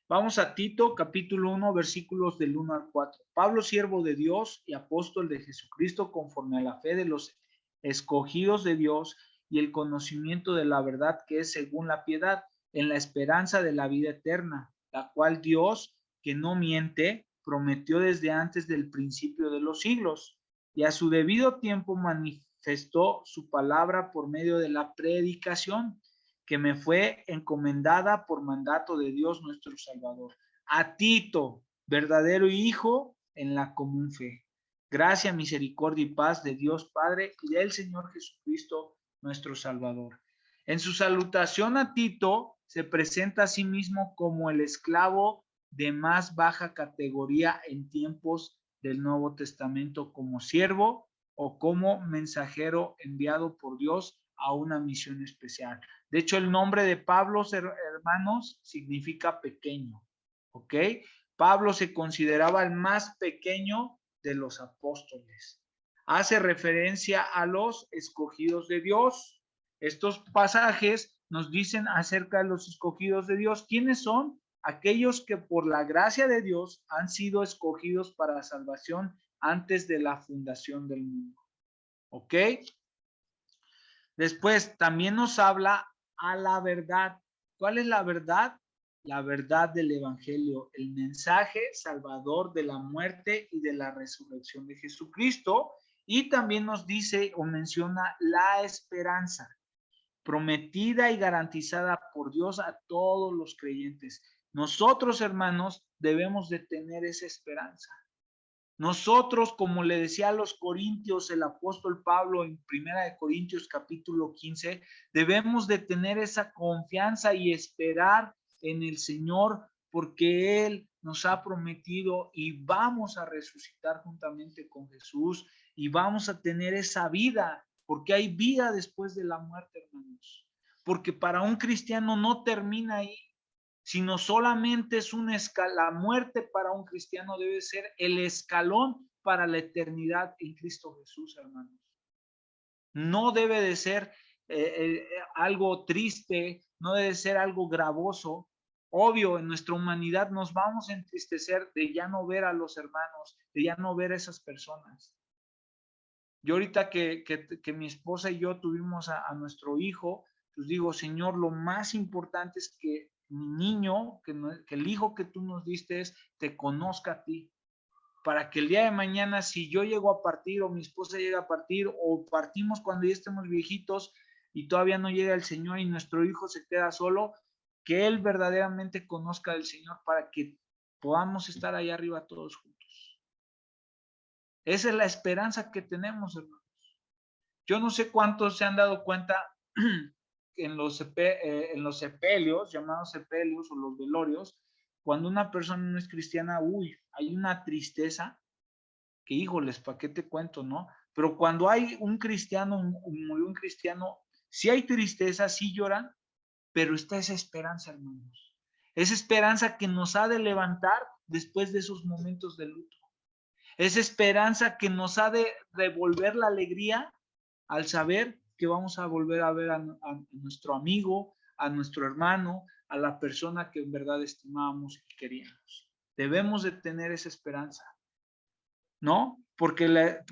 Speaker 1: Vamos a Tito, capítulo 1, versículos del 1 al 4. Pablo, siervo de Dios y apóstol de Jesucristo, conforme a la fe de los escogidos de Dios y el conocimiento de la verdad que es según la piedad, en la esperanza de la vida eterna, la cual Dios, que no miente, prometió desde antes del principio de los siglos, y a su debido tiempo manifestó su palabra por medio de la predicación que me fue encomendada por mandato de Dios nuestro Salvador. A Tito, verdadero hijo en la común fe. Gracia, misericordia y paz de Dios Padre y del Señor Jesucristo nuestro Salvador. En su salutación a Tito se presenta a sí mismo como el esclavo de más baja categoría en tiempos del Nuevo Testamento, como siervo o como mensajero enviado por Dios a una misión especial. De hecho, el nombre de Pablo, hermanos, significa pequeño, ¿ok? Pablo se consideraba el más pequeño de los apóstoles. Hace referencia a los escogidos de Dios. Estos pasajes nos dicen acerca de los escogidos de Dios. ¿Quiénes son? Aquellos que por la gracia de Dios han sido escogidos para la salvación antes de la fundación del mundo. ¿Ok? Después también nos habla a la verdad. ¿Cuál es la verdad? La verdad del Evangelio, el mensaje salvador de la muerte y de la resurrección de Jesucristo. Y también nos dice o menciona la esperanza, prometida y garantizada por Dios a todos los creyentes. Nosotros, hermanos, debemos de tener esa esperanza. Nosotros, como le decía a los corintios el apóstol Pablo en 1 Corintios capítulo 15, debemos de tener esa confianza y esperar en el Señor, porque Él nos ha prometido y vamos a resucitar juntamente con Jesús y vamos a tener esa vida, porque hay vida después de la muerte, hermanos. Porque para un cristiano no termina ahí, sino solamente es una escala. La muerte para un cristiano debe ser el escalón para la eternidad en Cristo Jesús, hermanos. No debe de ser algo triste, no debe ser algo gravoso. Obvio, en nuestra humanidad nos vamos a entristecer de ya no ver a los hermanos, de ya no ver a esas personas. Yo ahorita que mi esposa y yo tuvimos a nuestro hijo, pues digo, Señor, lo más importante es que mi niño, que el hijo que tú nos diste, te conozca a ti, para que el día de mañana, si yo llego a partir o mi esposa llega a partir o partimos cuando ya estemos viejitos y todavía no llega el Señor y nuestro hijo se queda solo, que él verdaderamente conozca al Señor para que podamos estar allá arriba todos juntos. Esa es la esperanza que tenemos, hermanos. Yo no sé cuántos se han dado cuenta en los sepelios, llamados sepelios o los velorios, cuando una persona no es cristiana, hay una tristeza que, híjoles, ¿para qué te cuento, no? Pero cuando hay un cristiano, murió un cristiano, sí hay tristeza, sí lloran, pero está esa esperanza, hermanos. Esa esperanza que nos ha de levantar después de esos momentos de luto. Esa esperanza que nos ha de devolver la alegría al saber que vamos a volver a ver a nuestro amigo, a nuestro hermano, a la persona que en verdad estimábamos y queríamos. Debemos de tener esa esperanza, ¿no? ¿Por qué la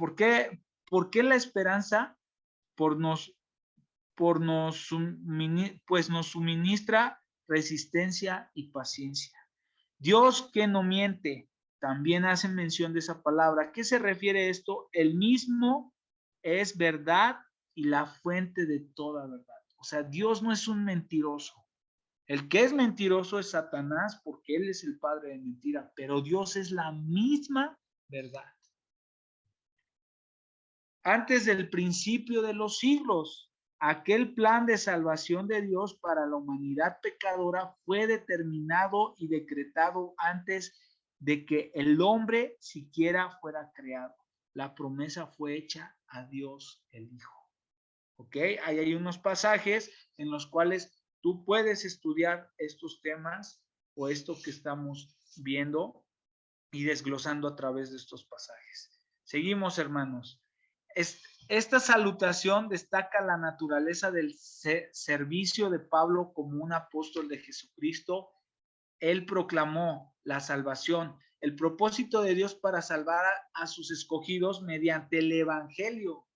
Speaker 1: esperanza? Pues nos suministra resistencia y paciencia. Dios, que no miente, también hace mención de esa palabra. ¿A qué se refiere esto? El mismo es verdad y la fuente de toda verdad. O sea, Dios no es un mentiroso. El que es mentiroso es Satanás, porque él es el padre de mentira, pero Dios es la misma verdad. Antes del principio de los siglos, aquel plan de salvación de Dios para la humanidad pecadora fue determinado y decretado antes de que el hombre siquiera fuera creado. La promesa fue hecha a Dios el Hijo. ¿Ok? Ahí hay unos pasajes en los cuales tú puedes estudiar estos temas o esto que estamos viendo y desglosando a través de estos pasajes. Seguimos, hermanos. Esta salutación destaca la naturaleza del servicio de Pablo como un apóstol de Jesucristo. Él proclamó la salvación, el propósito de Dios para salvar a sus escogidos mediante el evangelio.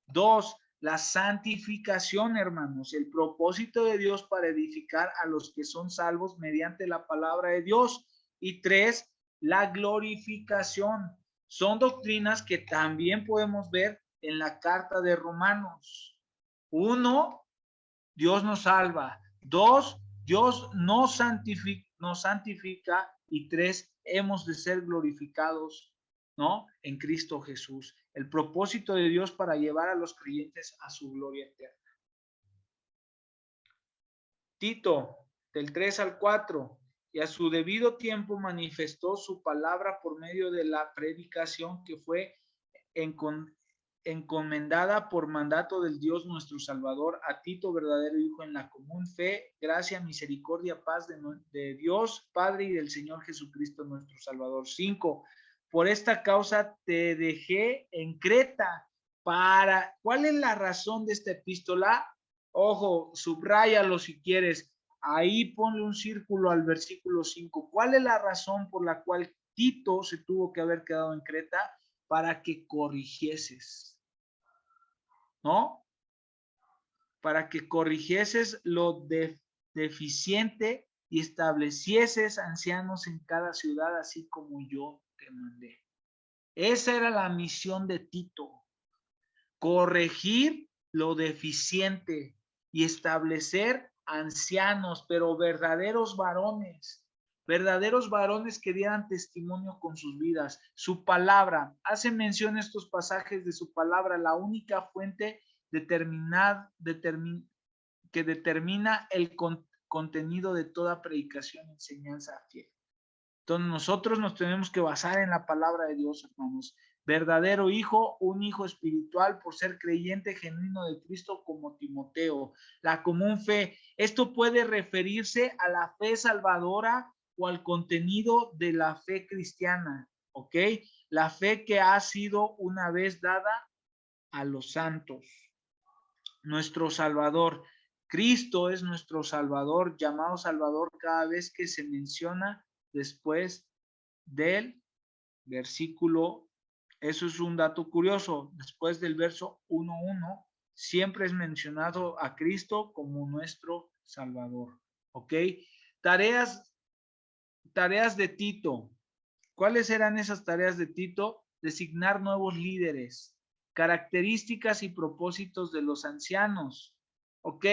Speaker 1: 2, la santificación, hermanos, el propósito de Dios para edificar a los que son salvos mediante la palabra de Dios. Y 3, la glorificación. Son doctrinas que también podemos ver en la carta de Romanos. 1, Dios nos salva. 2, Dios nos santifica. Y 3, hemos de ser glorificados, ¿no? En Cristo Jesús. El propósito de Dios para llevar a los creyentes a su gloria eterna. Tito, del 3 al 4. Y a su debido tiempo manifestó su palabra por medio de la predicación que fue encomendada por mandato del Dios nuestro Salvador, a Tito, verdadero hijo en la común fe, gracia, misericordia, paz de Dios Padre y del Señor Jesucristo nuestro Salvador. 5. Por esta causa te dejé en Creta. ¿Cuál es la razón de esta epístola? Ojo, subráyalo si quieres. Ahí ponle un círculo al versículo 5. ¿Cuál es la razón por la cual Tito se tuvo que haber quedado en Creta? Para que corrigieses, ¿no? Para que corrigieses lo deficiente y establecieses ancianos en cada ciudad, así como yo te mandé. Esa era la misión de Tito, corregir lo deficiente y establecer ancianos, pero verdaderos varones que dieran testimonio con sus vidas. Su palabra, hace mención estos pasajes de su palabra, la única fuente que determina el contenido de toda predicación y enseñanza fiel. Entonces nosotros nos tenemos que basar en la palabra de Dios, hermanos. Verdadero hijo, un hijo espiritual por ser creyente genuino de Cristo como Timoteo. La común fe. Esto puede referirse a la fe salvadora o al contenido de la fe cristiana, ¿ok? La fe que ha sido una vez dada a los santos. Nuestro Salvador. Cristo es nuestro Salvador, llamado Salvador cada vez que se menciona después del versículo. Eso es un dato curioso. Después del verso 1:1, siempre es mencionado a Cristo como nuestro Salvador. ¿Ok? Tareas de Tito. ¿Cuáles eran esas tareas de Tito? Designar nuevos líderes, características y propósitos de los ancianos. Ok,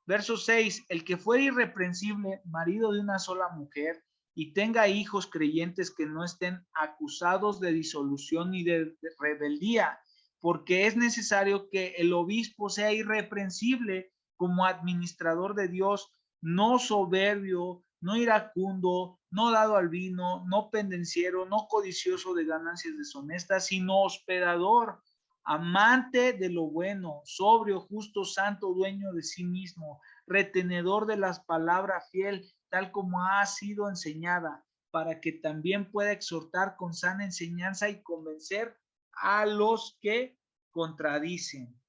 Speaker 1: verso 6, el que fuera irreprensible, marido de una sola mujer, y tenga hijos creyentes que no estén acusados de disolución ni de rebeldía, porque es necesario que el obispo sea irreprensible como administrador de Dios, no soberbio, no iracundo, no dado al vino, no pendenciero, no codicioso de ganancias deshonestas, sino hospedador, amante de lo bueno, sobrio, justo, santo, dueño de sí mismo, retenedor de las palabras, fiel, tal como ha sido enseñada, para que también pueda exhortar con sana enseñanza y convencer a los que contradicen.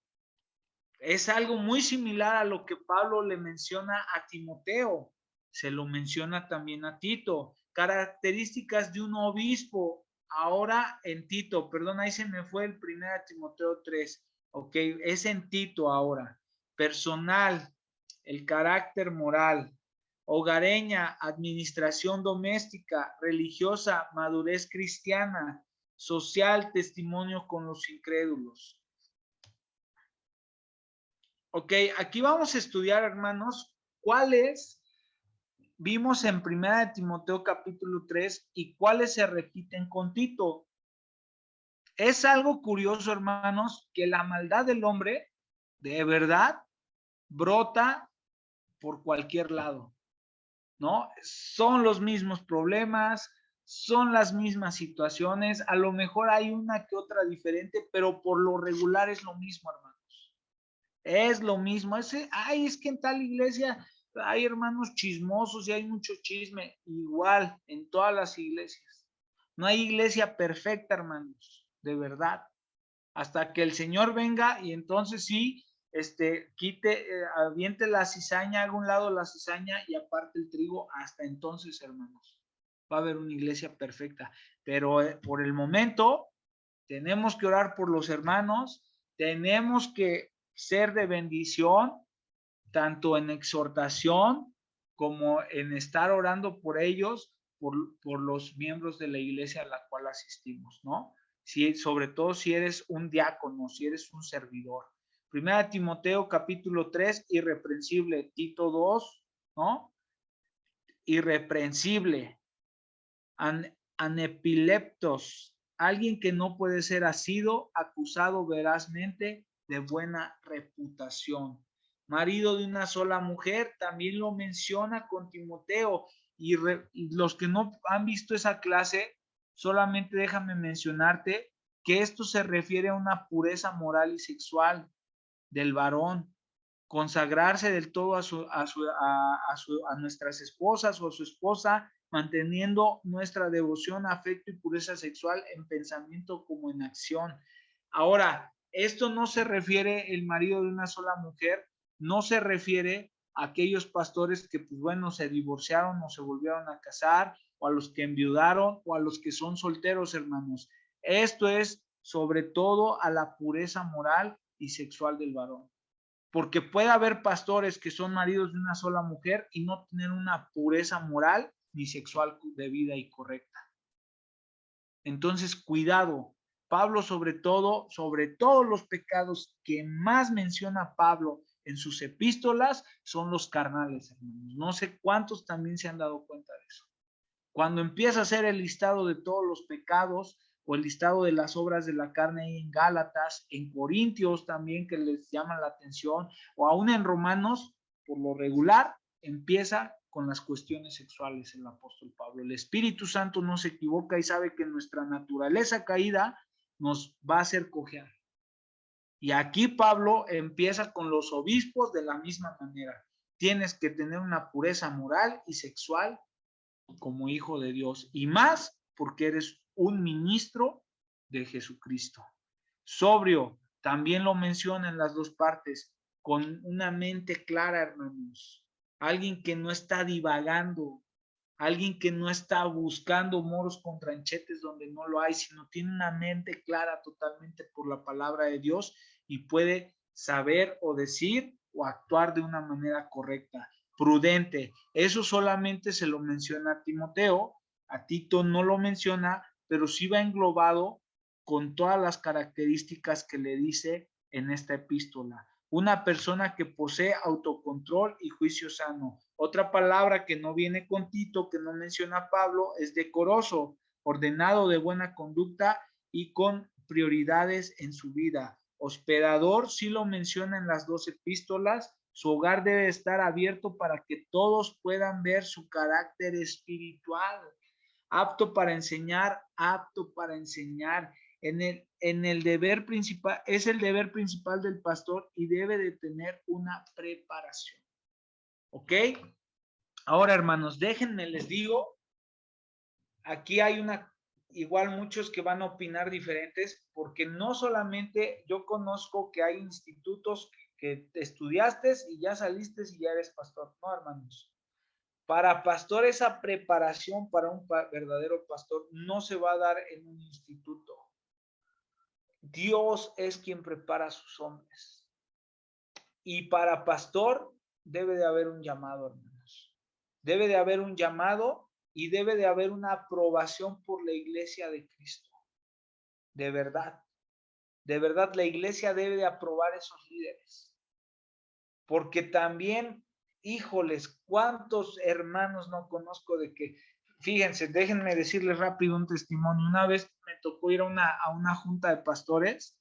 Speaker 1: Es algo muy similar a lo que Pablo le menciona a Timoteo. Se lo menciona también a Tito. Características de un obispo. Ahora en Tito, perdón, ahí se me fue el 1 Timoteo 3. Ok, es en Tito ahora. Personal, el carácter moral. Hogareña, administración doméstica, religiosa, madurez cristiana, social, testimonio con los incrédulos. Ok, aquí vamos a estudiar, hermanos, cuáles vimos en 1 Timoteo capítulo 3 y cuáles se repiten con Tito. Es algo curioso, hermanos, que la maldad del hombre, de verdad, brota por cualquier lado, ¿no? Son los mismos problemas, son las mismas situaciones, a lo mejor hay una que otra diferente, pero por lo regular es lo mismo, hermano. Es lo mismo, es que en tal iglesia hay hermanos chismosos y hay mucho chisme, igual en todas las iglesias. No hay iglesia perfecta, hermanos, de verdad. Hasta que el Señor venga y entonces sí, aviente la cizaña, haga un lado la cizaña y aparte el trigo, hasta entonces, hermanos, va a haber una iglesia perfecta. Pero por el momento tenemos que orar por los hermanos, tenemos que ser de bendición, tanto en exhortación como en estar orando por ellos, por los miembros de la iglesia a la cual asistimos, ¿no? Sobre todo si eres un diácono, si eres un servidor. 1 Timoteo capítulo 3, irreprensible. Tito 2, ¿no? Irreprensible. Anepileptos, alguien que no puede ser asido, acusado verazmente, de buena reputación. Marido de una sola mujer, también lo menciona con Timoteo. Y los que no han visto esa clase, solamente déjame mencionarte que esto se refiere a una pureza moral y sexual del varón. Consagrarse del todo a nuestras esposas o a su esposa, manteniendo nuestra devoción, afecto y pureza sexual en pensamiento como en acción. Ahora, esto no se refiere el marido de una sola mujer, no se refiere a aquellos pastores que, pues bueno, se divorciaron o se volvieron a casar, o a los que enviudaron, o a los que son solteros, hermanos. Esto es sobre todo a la pureza moral y sexual del varón. Porque puede haber pastores que son maridos de una sola mujer y no tener una pureza moral ni sexual debida y correcta. Entonces, cuidado. Pablo, sobre todos los pecados que más menciona Pablo en sus epístolas, son los carnales, hermanos. No sé cuántos también se han dado cuenta de eso. Cuando empieza a hacer el listado de todos los pecados, o el listado de las obras de la carne ahí en Gálatas, en Corintios también, que les llama la atención, o aún en Romanos, por lo regular, empieza con las cuestiones sexuales el apóstol Pablo. El Espíritu Santo no se equivoca y sabe que nuestra naturaleza caída nos va a hacer cojear. Y aquí Pablo empieza con los obispos de la misma manera. Tienes que tener una pureza moral y sexual como hijo de Dios, y más porque eres un ministro de Jesucristo. Sobrio, también lo menciona en las dos partes, con una mente clara, hermanos. Alguien que no está divagando, alguien que no está buscando moros con tranchetes donde no lo hay, sino tiene una mente clara totalmente por la palabra de Dios y puede saber o decir o actuar de una manera correcta, prudente. Eso solamente se lo menciona a Timoteo, a Tito no lo menciona, pero sí va englobado con todas las características que le dice en esta epístola. Una persona que posee autocontrol y juicio sano. Otra palabra que no viene con Tito, que no menciona Pablo, es decoroso, ordenado, de buena conducta y con prioridades en su vida. Hospedador, sí lo menciona en las dos epístolas. Su hogar debe estar abierto para que todos puedan ver su carácter espiritual. Apto para enseñar, apto para enseñar. En el deber principal, es el deber principal del pastor y debe de tener una preparación. ¿Ok? Ahora, hermanos, déjenme les digo, aquí hay igual muchos que van a opinar diferentes, porque no solamente yo conozco que hay institutos que estudiaste y ya saliste y ya eres pastor. No, hermanos. Para pastor, esa preparación para un verdadero pastor no se va a dar en un instituto. Dios es quien prepara a sus hombres. Y para pastor debe de haber un llamado, hermanos. Debe de haber un llamado y debe de haber una aprobación por la iglesia de Cristo. De verdad. De verdad, la iglesia debe de aprobar esos líderes. Porque también, híjoles, ¿cuántos hermanos no conozco de que, fíjense, déjenme decirles rápido un testimonio. Una vez me tocó ir a una junta de pastores,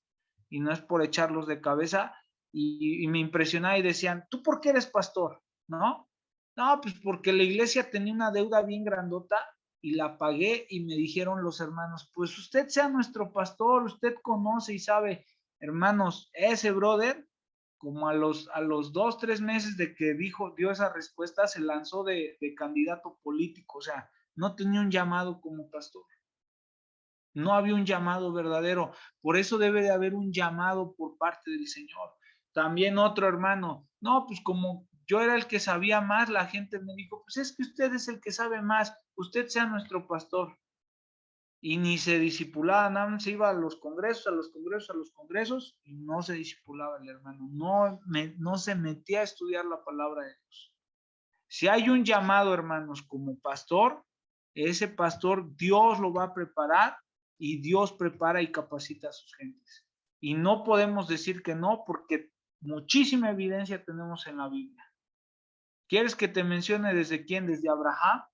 Speaker 1: y no es por echarlos de cabeza, y me impresionaba y decían, ¿tú por qué eres pastor? ¿No? No, pues porque la iglesia tenía una deuda bien grandota y la pagué, y me dijeron los hermanos, pues usted sea nuestro pastor, usted conoce y sabe. Hermanos, ese brother, como a los 2, 3 meses de que dio esa respuesta, se lanzó de candidato político. O sea, no tenía un llamado como pastor. No había un llamado verdadero. Por eso debe de haber un llamado por parte del Señor. También otro hermano, no, pues como yo era el que sabía más, la gente me dijo, pues es que usted es el que sabe más, usted sea nuestro pastor. Y ni se discipulaba, nada más se iba a los congresos, a los congresos, a los congresos, y no se discipulaba el hermano, no se metía a estudiar la palabra de Dios. Si hay un llamado, hermanos, como pastor, ese pastor Dios lo va a preparar, y Dios prepara y capacita a sus gentes. Y no podemos decir que no, porque muchísima evidencia tenemos en la Biblia. ¿Quieres que te mencione desde quién? Desde Abraham,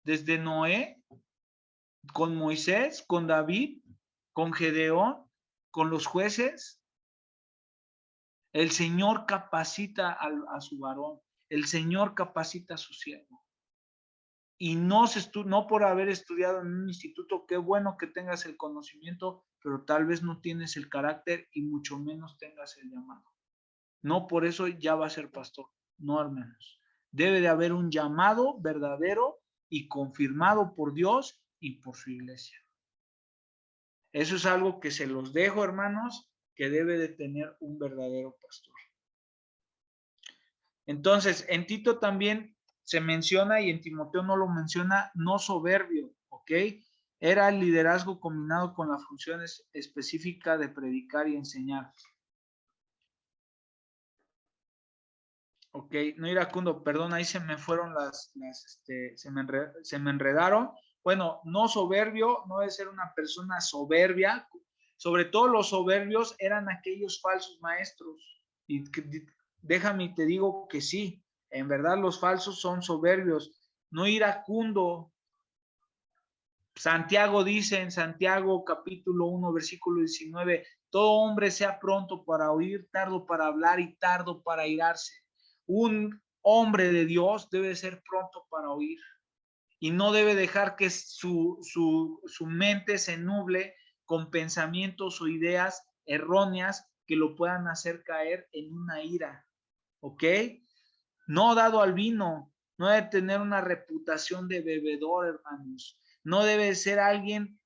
Speaker 1: desde Noé, con Moisés, con David, con Gedeón, con los jueces. El Señor capacita a su varón, el Señor capacita a su siervo. Y no por haber estudiado en un instituto, qué bueno que tengas el conocimiento, pero tal vez no tienes el carácter y mucho menos tengas el llamado. No por eso ya va a ser pastor, no, hermanos. Debe de haber un llamado verdadero y confirmado por Dios y por su iglesia. Eso es algo que se los dejo, hermanos, que debe de tener un verdadero pastor. Entonces, en Tito también se menciona, y en Timoteo no lo menciona, no soberbio, ¿ok? Era el liderazgo combinado con la función específica de predicar y enseñar. Ok, no iracundo, perdón, ahí se me fueron se me enredaron. Bueno, no soberbio, no debe ser una persona soberbia. Sobre todo los soberbios eran aquellos falsos maestros. Y déjame y te digo que sí, en verdad los falsos son soberbios. No iracundo. Santiago dice en Santiago capítulo 1, versículo 19, todo hombre sea pronto para oír, tardo para hablar y tardo para irarse. Un hombre de Dios debe ser pronto para oír y no debe dejar que su mente se nuble con pensamientos o ideas erróneas que lo puedan hacer caer en una ira, ¿ok? No dado al vino, no debe tener una reputación de bebedor, hermanos. No debe ser alguien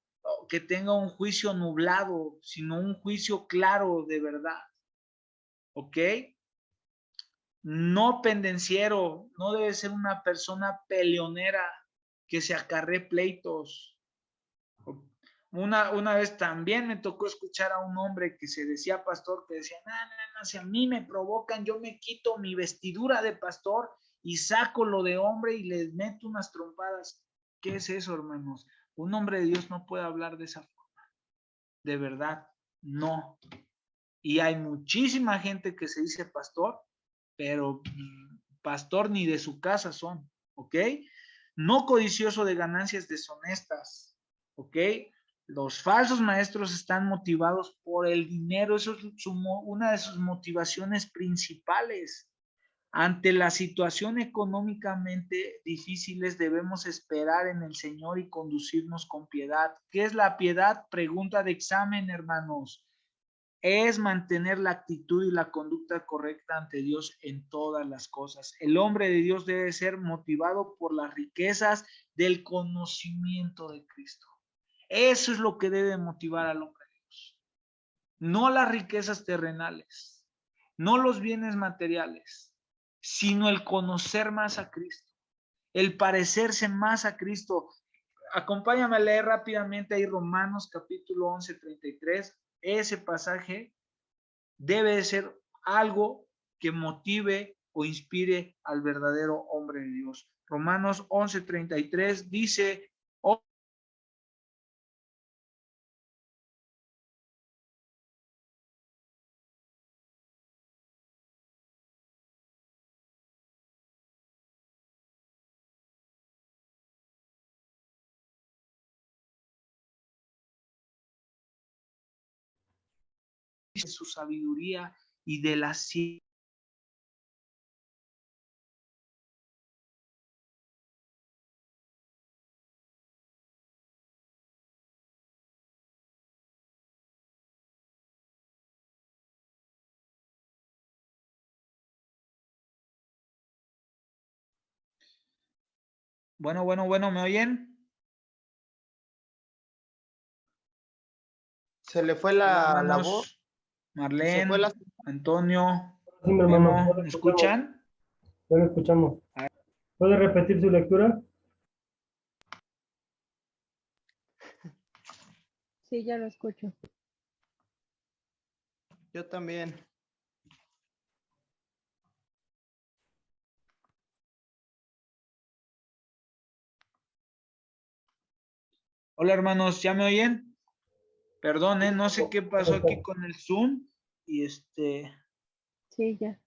Speaker 1: que tenga un juicio nublado, sino un juicio claro de verdad, ¿ok? No pendenciero, no debe ser una persona peleonera que se acarree pleitos. Una vez también me tocó escuchar a un hombre que se decía pastor, que decía, no, si a mí me provocan, yo me quito mi vestidura de pastor y saco lo de hombre y les meto unas trompadas. ¿Qué es eso, hermanos? Un hombre de Dios no puede hablar de esa forma. De verdad, no. Y hay muchísima gente que se dice pastor, pero pastor ni de su casa son, ¿ok? No codicioso de ganancias deshonestas, ¿ok? Los falsos maestros están motivados por el dinero, eso es una de sus motivaciones principales. Ante la situación económicamente difíciles debemos esperar en el Señor y conducirnos con piedad. ¿Qué es la piedad? Pregunta de examen, hermanos. Es mantener la actitud y la conducta correcta ante Dios en todas las cosas. El hombre de Dios debe ser motivado por las riquezas del conocimiento de Cristo. Eso es lo que debe motivar al hombre de Dios. No las riquezas terrenales, no los bienes materiales, sino el conocer más a Cristo, el parecerse más a Cristo. Acompáñame a leer rápidamente ahí Romanos capítulo 11, 33. Ese pasaje debe de ser algo que motive o inspire al verdadero hombre de Dios. Romanos 11:33 dice, su sabiduría y de la ciencia. Bueno, ¿me oyen?
Speaker 2: Se le fue
Speaker 1: Hola,
Speaker 2: la voz,
Speaker 1: hermanos,
Speaker 2: se fue
Speaker 1: Marlene,
Speaker 2: la...
Speaker 1: Antonio,
Speaker 3: Sí, mi hermano,
Speaker 1: Memo, ¿me escuchan?
Speaker 3: ya lo escuchamos. ¿Puede repetir su lectura?
Speaker 4: Sí, ya lo escucho.
Speaker 2: Yo también.
Speaker 1: Hola, hermanos, ¿ya me oyen? Perdón, no sé qué pasó aquí con el Zoom y
Speaker 4: Sí, ya.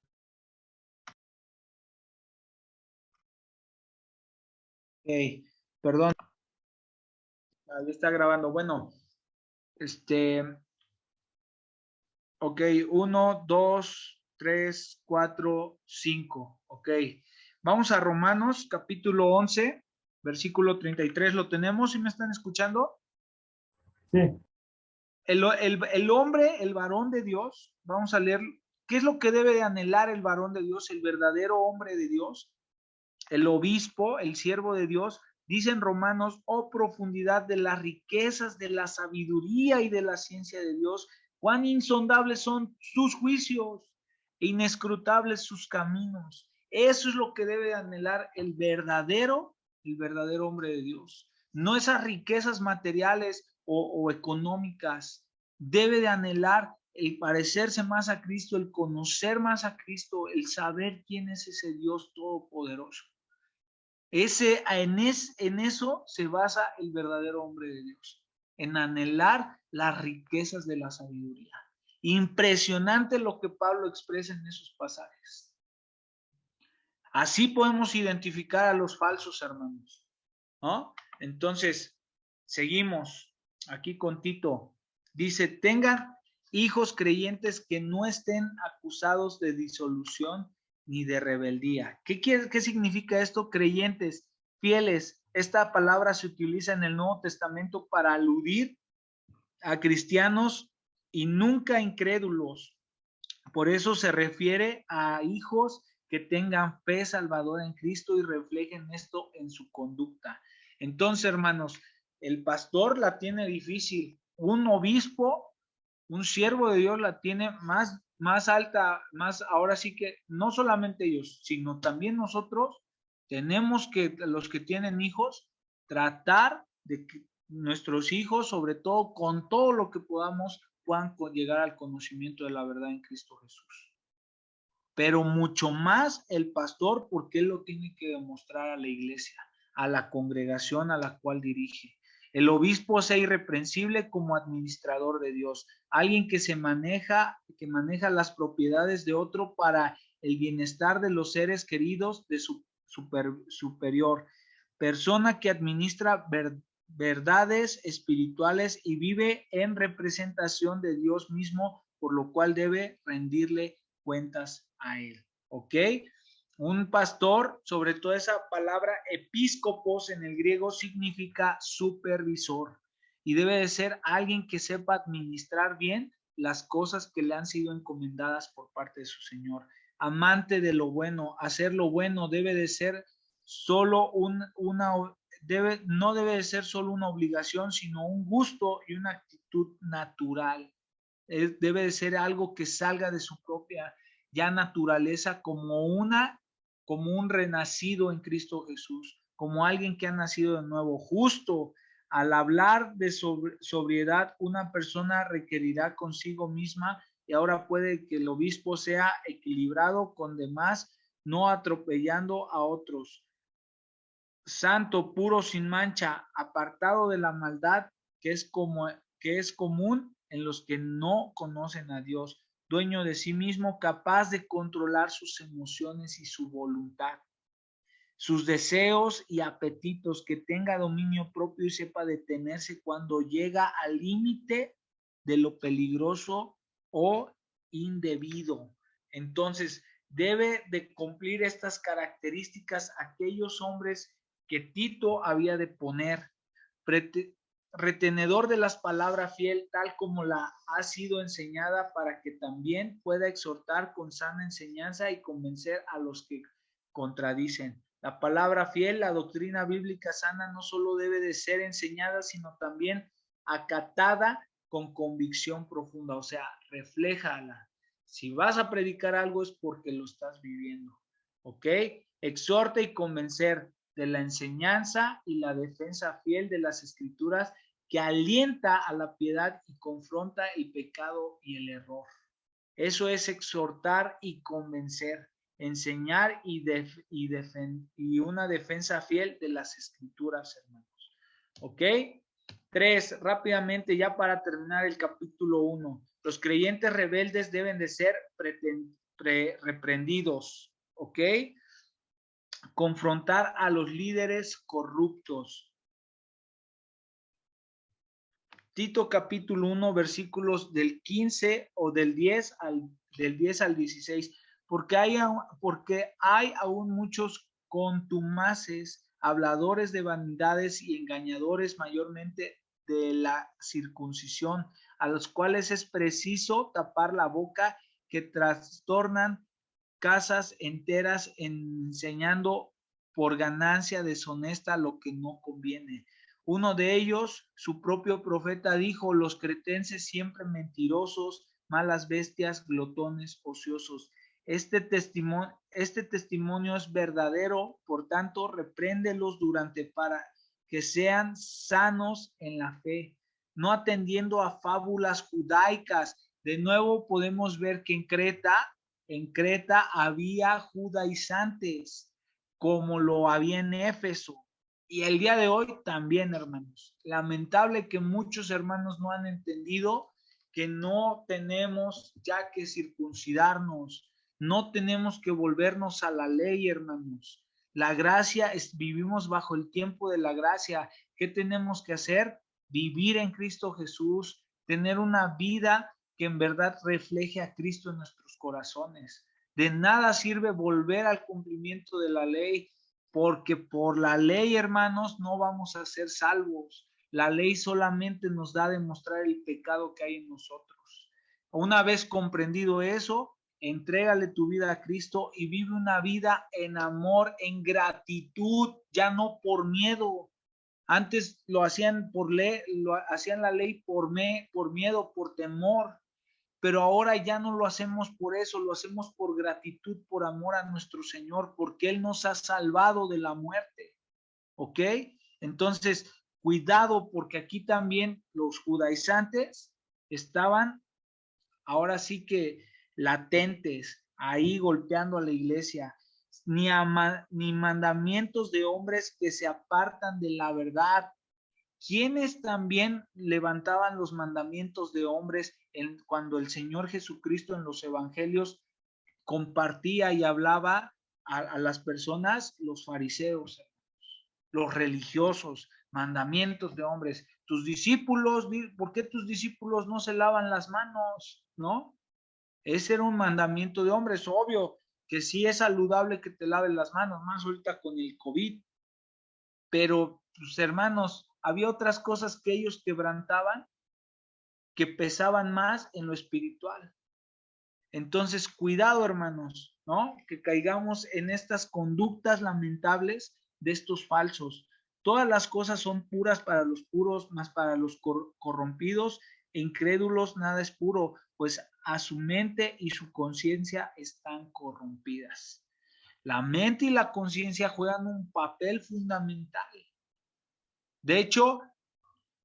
Speaker 1: hey, perdón, ahí está grabando. Bueno, ok, 1, 2, 3, 4, 5, ok. Vamos a Romanos, capítulo 11, versículo 33, ¿lo tenemos? ¿Sí me están escuchando?
Speaker 3: Sí,
Speaker 1: El hombre, el varón de Dios, vamos a leer, ¿qué es lo que debe de anhelar el varón de Dios, el verdadero hombre de Dios? El obispo, el siervo de Dios, dice en Romanos, oh profundidad de las riquezas, de la sabiduría y de la ciencia de Dios, cuán insondables son sus juicios e inescrutables sus caminos. Eso es lo que debe anhelar el verdadero hombre de Dios. No esas riquezas materiales o económicas. Debe de anhelar el parecerse más a Cristo, el conocer más a Cristo, el saber quién es ese Dios todopoderoso. En eso se basa el verdadero hombre de Dios, en anhelar las riquezas de la sabiduría. Impresionante lo que Pablo expresa en esos pasajes. Así podemos identificar a los falsos hermanos, ¿no? Entonces, seguimos aquí con Tito. Dice, tengan hijos creyentes que no estén acusados de disolución ni de rebeldía. ¿Qué significa esto? Creyentes, fieles. Esta palabra se utiliza en el Nuevo Testamento para aludir a cristianos y nunca incrédulos. Por eso se refiere a hijos que tengan fe salvadora en Cristo y reflejen esto en su conducta. Entonces, hermanos, el pastor la tiene difícil. Un obispo, un siervo de Dios la tiene más alta, más, ahora sí que no solamente ellos, sino también nosotros tenemos que, los que tienen hijos, tratar de que nuestros hijos, sobre todo con todo lo que podamos, puedan llegar al conocimiento de la verdad en Cristo Jesús. Pero mucho más el pastor, porque él lo tiene que demostrar a la iglesia, a la congregación a la cual dirige. El obispo sea irreprensible como administrador de Dios, alguien que maneja las propiedades de otro para el bienestar de los seres queridos de su superior, persona que administra verdades espirituales y vive en representación de Dios mismo, por lo cual debe rendirle cuentas a él. ¿Ok? Un pastor, sobre todo esa palabra episcopos en el griego significa supervisor y debe de ser alguien que sepa administrar bien las cosas que le han sido encomendadas por parte de su Señor. Amante de lo bueno, hacer lo bueno debe de ser solo no debe de ser solo una obligación, sino un gusto y una actitud natural. Debe de ser algo que salga de su propia ya naturaleza como un renacido en Cristo Jesús, como alguien que ha nacido de nuevo. Justo al hablar de sobriedad, una persona requerirá consigo misma, y ahora puede que el obispo sea equilibrado con demás, no atropellando a otros. Santo, puro, sin mancha, apartado de la maldad que es común en los que no conocen a Dios, dueño de sí mismo, capaz de controlar sus emociones y su voluntad, sus deseos y apetitos, que tenga dominio propio y sepa detenerse cuando llega al límite de lo peligroso o indebido. Entonces, debe de cumplir estas características aquellos hombres que Tito había de poner: retenedor de las palabras, fiel tal como la ha sido enseñada, para que también pueda exhortar con sana enseñanza y convencer a los que contradicen. La palabra fiel, la doctrina bíblica sana, no solo debe de ser enseñada, sino también acatada con convicción profunda, o sea, refléjala. Si vas a predicar algo es porque lo estás viviendo, ¿ok? Exhorta y convencer de la enseñanza y la defensa fiel de las escrituras, que alienta a la piedad y confronta el pecado y el error. Eso es exhortar y convencer, enseñar y una defensa fiel de las escrituras, hermanos. ¿Ok? 3, rápidamente ya para terminar el capítulo 1. Los creyentes rebeldes deben de ser reprendidos. ¿Ok? Confrontar a los líderes corruptos. Tito capítulo 1, versículos del 15 o del 10 al 16. Porque hay aún muchos contumaces, habladores de vanidades y engañadores, mayormente de la circuncisión, a los cuales es preciso tapar la boca, que trastornan casas enteras, enseñando por ganancia deshonesta lo que no conviene. Uno de ellos, su propio profeta, dijo: los cretenses siempre mentirosos, malas bestias, glotones, ociosos. Este testimonio es verdadero, por tanto, repréndelos para que sean sanos en la fe, no atendiendo a fábulas judaicas. De nuevo podemos ver que en Creta había judaizantes, como lo había en Éfeso. Y el día de hoy también, hermanos. Lamentable que muchos hermanos no han entendido que no tenemos ya que circuncidarnos, no tenemos que volvernos a la ley, hermanos. La gracia vivimos bajo el tiempo de la gracia. ¿Qué tenemos que hacer? Vivir en Cristo Jesús, tener una vida que en verdad refleje a Cristo en nuestros corazones. De nada sirve volver al cumplimiento de la ley, porque por la ley, hermanos, no vamos a ser salvos. La ley solamente nos da a demostrar el pecado que hay en nosotros. Una vez comprendido eso, entrégale tu vida a Cristo y vive una vida en amor, en gratitud, ya no por miedo. Antes lo hacían por ley, lo hacían la ley por miedo, por temor. Pero ahora ya no lo hacemos por eso, lo hacemos por gratitud, por amor a nuestro Señor, porque Él nos ha salvado de la muerte. ¿Ok? Entonces, cuidado, porque aquí también los judaizantes estaban, ahora sí que latentes, ahí golpeando a la iglesia. Ni mandamientos de hombres que se apartan de la verdad. ¿Quiénes también levantaban los mandamientos de hombres cuando el Señor Jesucristo en los evangelios compartía y hablaba a las personas? Los fariseos, los religiosos, mandamientos de hombres. Tus discípulos, ¿por qué tus discípulos no se lavan las manos? ¿No? Ese era un mandamiento de hombres, obvio que sí es saludable que te laves las manos, más ahorita con el COVID, pero tus hermanos, había otras cosas que ellos quebrantaban que pesaban más en lo espiritual. Entonces, cuidado, hermanos, ¿no? Que caigamos en estas conductas lamentables de estos falsos. Todas las cosas son puras para los puros, mas para los corrompidos e incrédulos nada es puro, pues a su mente y su conciencia están corrompidas. La mente y la conciencia juegan un papel fundamental. De hecho,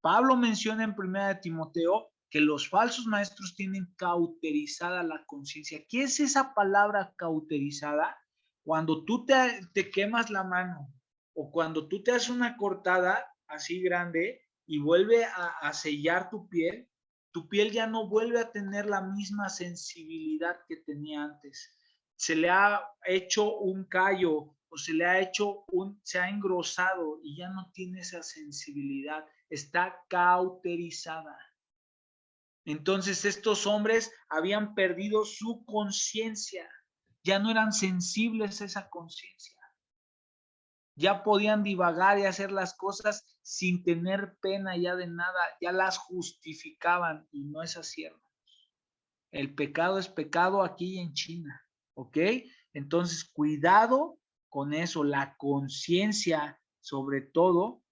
Speaker 1: Pablo menciona en 1 Timoteo que los falsos maestros tienen cauterizada la conciencia. ¿Qué es esa palabra cauterizada? Cuando tú te quemas la mano o cuando tú te haces una cortada así grande y vuelve a sellar tu piel ya no vuelve a tener la misma sensibilidad que tenía antes. Se le ha hecho un callo o se ha engrosado y ya no tiene esa sensibilidad, está cauterizada. Entonces estos hombres habían perdido su conciencia, ya no eran sensibles a esa conciencia, ya podían divagar y hacer las cosas sin tener pena ya de nada, ya las justificaban y no es así, hermanos. El pecado es pecado aquí en China, ¿ok? Entonces cuidado con eso, la conciencia sobre todo.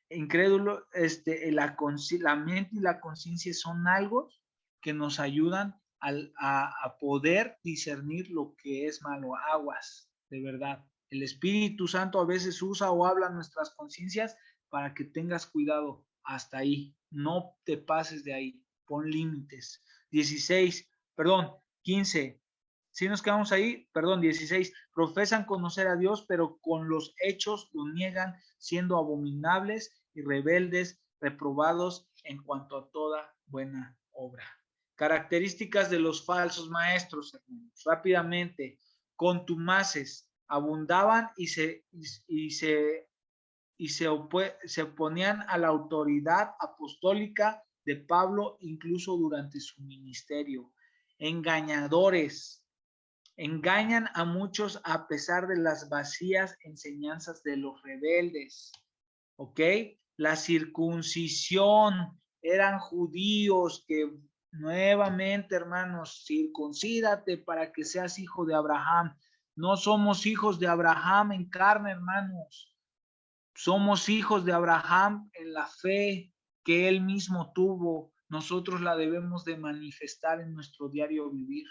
Speaker 1: Incrédulo, la mente y la conciencia son algo que nos ayudan a poder discernir lo que es malo. Aguas, de verdad. El Espíritu Santo a veces usa o habla nuestras conciencias para que tengas cuidado. Hasta ahí. No te pases de ahí. Pon límites. 15. Si nos quedamos ahí, 16. Profesan conocer a Dios, pero con los hechos lo niegan, siendo abominables y rebeldes, reprobados en cuanto a toda buena obra. Características de los falsos maestros, hermanos. Rápidamente, contumaces, abundaban y se oponían a la autoridad apostólica de Pablo, incluso durante su ministerio. Engañadores, engañan a muchos a pesar de las vacías enseñanzas de los rebeldes. ¿Ok? La circuncisión, eran judíos que nuevamente, hermanos, circuncídate para que seas hijo de Abraham. No somos hijos de Abraham en carne, hermanos. Somos hijos de Abraham en la fe que él mismo tuvo. Nosotros la debemos de manifestar en nuestro diario vivir.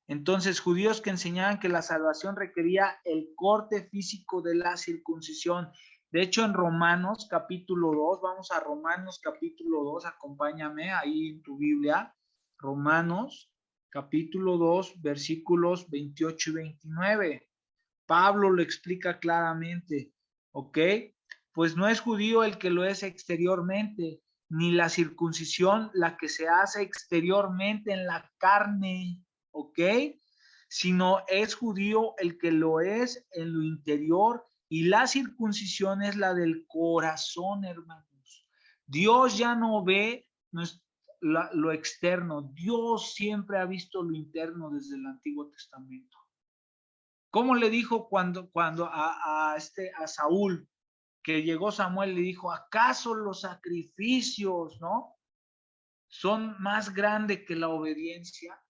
Speaker 1: Entonces, judíos que enseñaban que la salvación requería el corte físico de la circuncisión. De hecho, en Romanos capítulo 2, vamos a Romanos capítulo 2, acompáñame ahí en tu Biblia. Romanos capítulo 2, versículos 28 y 29. Pablo lo explica claramente, ¿ok? Pues no es judío el que lo es exteriormente, ni la circuncisión la que se hace exteriormente en la carne, ¿ok? Sino es judío el que lo es en lo interior, y la circuncisión es la del corazón, hermanos. Dios ya no ve lo externo. Dios siempre ha visto lo interno desde el Antiguo Testamento. ¿Cómo le dijo cuando a Saúl, que llegó Samuel, le dijo, ¿acaso los sacrificios, no, son más grandes que la obediencia?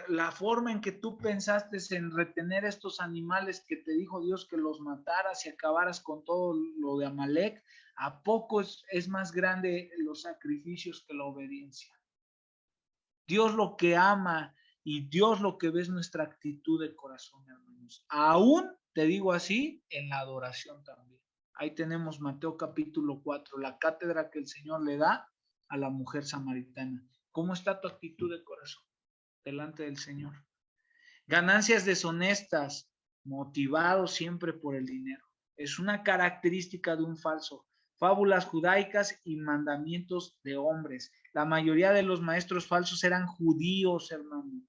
Speaker 1: La forma en que tú pensaste en retener estos animales que te dijo Dios que los mataras y acabaras con todo lo de Amalek, ¿a poco es más grande los sacrificios que la obediencia? Dios lo que ama y Dios lo que ve es nuestra actitud de corazón, hermanos. Aún, te digo así, en la adoración también. Ahí tenemos Mateo capítulo 4, la cátedra que el Señor le da a la mujer samaritana. ¿Cómo está tu actitud de corazón delante del Señor? Ganancias deshonestas, motivados siempre por el dinero. Es una característica de un falso. Fábulas judaicas y mandamientos de hombres. La mayoría de los maestros falsos eran judíos, hermanos.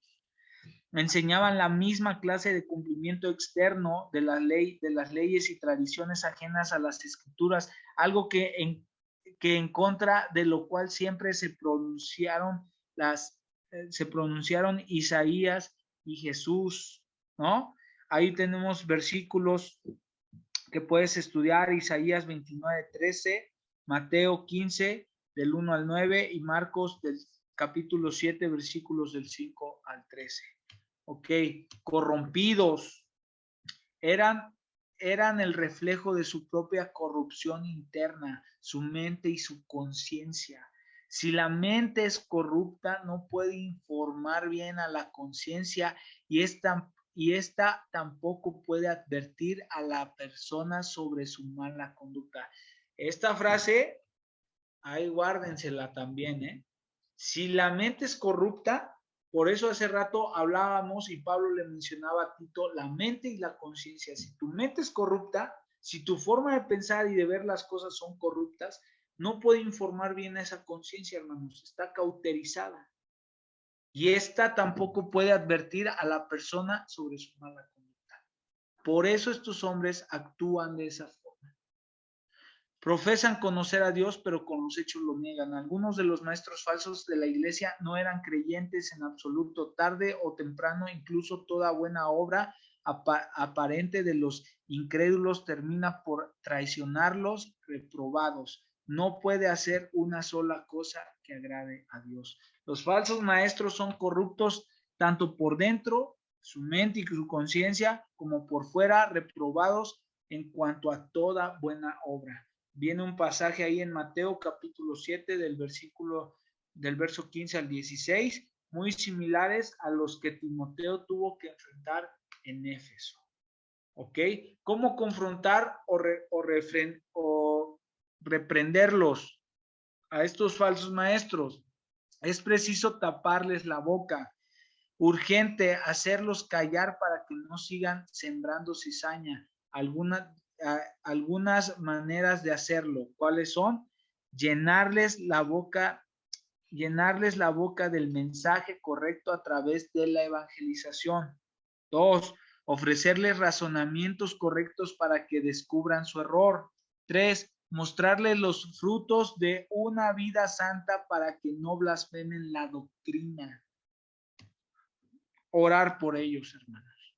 Speaker 1: Enseñaban la misma clase de cumplimiento externo de las leyes y tradiciones ajenas a las escrituras, algo que en contra de lo cual siempre se pronunciaron Isaías y Jesús, ¿no? Ahí tenemos versículos que puedes estudiar, Isaías 29:13, Mateo 15, del 1 al 9, y Marcos del capítulo 7, versículos del 5 al 13. Ok, corrompidos, eran el reflejo de su propia corrupción interna, su mente y su conciencia. Si la mente es corrupta, no puede informar bien a la conciencia y esta tampoco puede advertir a la persona sobre su mala conducta. Esta frase, ahí guárdensela también, ¿eh? Si la mente es corrupta, por eso hace rato hablábamos y Pablo le mencionaba a Tito la mente y la conciencia. Si tu mente es corrupta, si tu forma de pensar y de ver las cosas son corruptas, no puede informar bien a esa conciencia, hermanos. Está cauterizada. Y esta tampoco puede advertir a la persona sobre su mala conducta. Por eso estos hombres actúan de esa forma. Profesan conocer a Dios, pero con los hechos lo niegan. Algunos de los maestros falsos de la iglesia no eran creyentes en absoluto. Tarde o temprano, incluso toda buena obra aparente de los incrédulos termina por traicionarlos, reprobados. No puede hacer una sola cosa que agrade a Dios. Los falsos maestros son corruptos tanto por dentro, su mente y su conciencia, como por fuera, reprobados en cuanto a toda buena obra. Viene un pasaje ahí en Mateo capítulo 7 del verso 15 al 16, muy similares a los que Timoteo tuvo que enfrentar en Éfeso. ¿Ok? ¿Cómo confrontar o reprenderlos a estos falsos maestros? Es preciso taparles la boca. Urgente hacerlos callar para que no sigan sembrando cizaña. Algunas maneras de hacerlo. ¿Cuáles son? Llenarles la boca del mensaje correcto a través de la evangelización. 2. Ofrecerles razonamientos correctos para que descubran su error. 3. Mostrarles los frutos de una vida santa para que no blasfemen la doctrina. Orar por ellos, hermanos.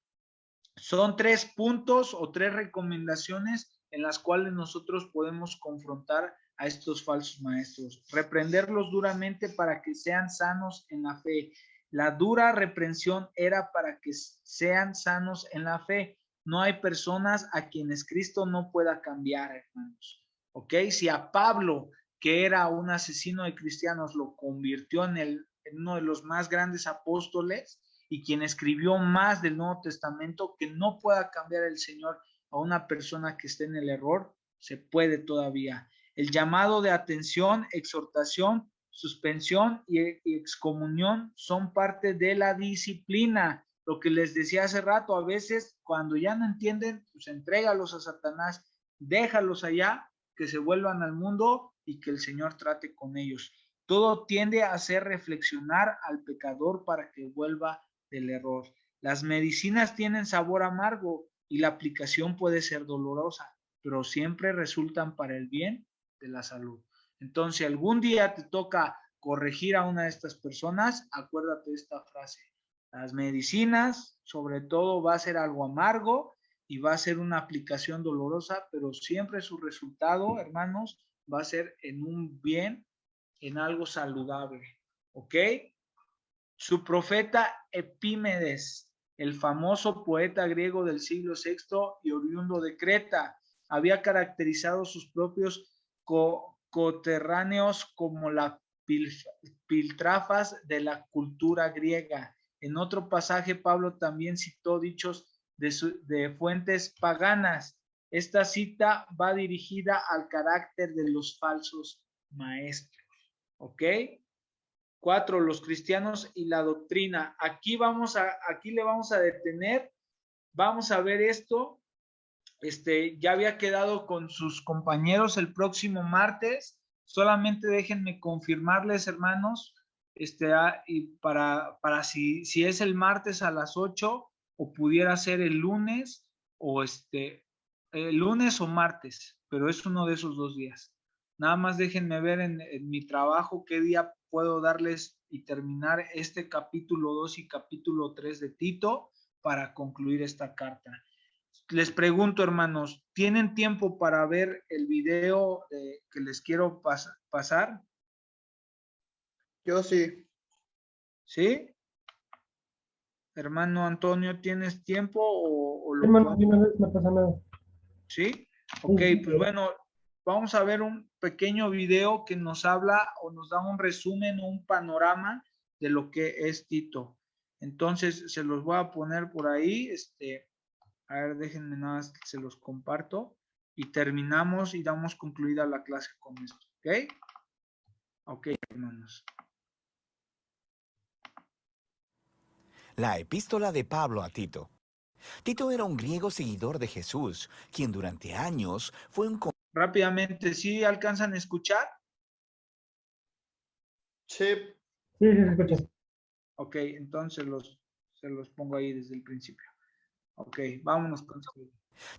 Speaker 1: Son 3 puntos o 3 recomendaciones en las cuales nosotros podemos confrontar a estos falsos maestros. Reprenderlos duramente para que sean sanos en la fe. La dura reprensión era para que sean sanos en la fe. No hay personas a quienes Cristo no pueda cambiar, hermanos. ¿Ok? Si a Pablo, que era un asesino de cristianos, lo convirtió en uno de los más grandes apóstoles, y quien escribió más del Nuevo Testamento, que no pueda cambiar el Señor a una persona que esté en el error, se puede todavía. El llamado de atención, exhortación, suspensión y excomunión son parte de la disciplina. Lo que les decía hace rato, a veces cuando ya no entienden, pues entrégalos a Satanás, déjalos allá, que se vuelvan al mundo y que el Señor trate con ellos. Todo tiende a hacer reflexionar al pecador para que vuelva del error. Las medicinas tienen sabor amargo y la aplicación puede ser dolorosa, pero siempre resultan para el bien de la salud. Entonces, si algún día te toca corregir a una de estas personas, acuérdate de esta frase. Las medicinas, sobre todo, va a ser algo amargo y va a ser una aplicación dolorosa, pero siempre su resultado, hermanos, va a ser en un bien, en algo saludable. ¿Ok? Su profeta Epímenes, el famoso poeta griego del siglo VI y oriundo de Creta, había caracterizado sus propios coterráneos como las piltrafas de la cultura griega. En otro pasaje, Pablo también citó dichos de fuentes paganas. Esta cita va dirigida al carácter de los falsos maestros. ¿Ok? 4, los cristianos y la doctrina. Aquí le vamos a detener, vamos a ver esto. Ya había quedado con sus compañeros el próximo martes. Solamente déjenme confirmarles, hermanos, y para si es el martes a las 8 o pudiera ser el lunes o el lunes o martes, pero es uno de esos 2 días. Nada más déjenme ver en mi trabajo qué día puedo darles y terminar este capítulo 2 y capítulo 3 de Tito para concluir esta carta. Les pregunto, hermanos, ¿tienen tiempo para ver el video que les quiero pasar?
Speaker 2: Yo sí.
Speaker 1: ¿Sí? Hermano Antonio, ¿tienes tiempo o lo
Speaker 3: Hermano, de una vez no pasa nada.
Speaker 1: ¿Sí? Ok, pues bueno, vamos a ver un pequeño video que nos habla o nos da un resumen o un panorama de lo que es Tito. Entonces, se los voy a poner por ahí. A ver, déjenme nada más que se los comparto. Y terminamos y damos concluida la clase con esto. ¿Ok? Ok, hermanos.
Speaker 5: La epístola de Pablo a Tito. Tito era un griego seguidor de Jesús, quien durante años fue un...
Speaker 1: Rápidamente, ¿sí alcanzan a escuchar?
Speaker 2: Sí.
Speaker 3: Sí, sí, se escucha.
Speaker 1: Ok, entonces se los pongo ahí desde el principio. Ok, vámonos con esto.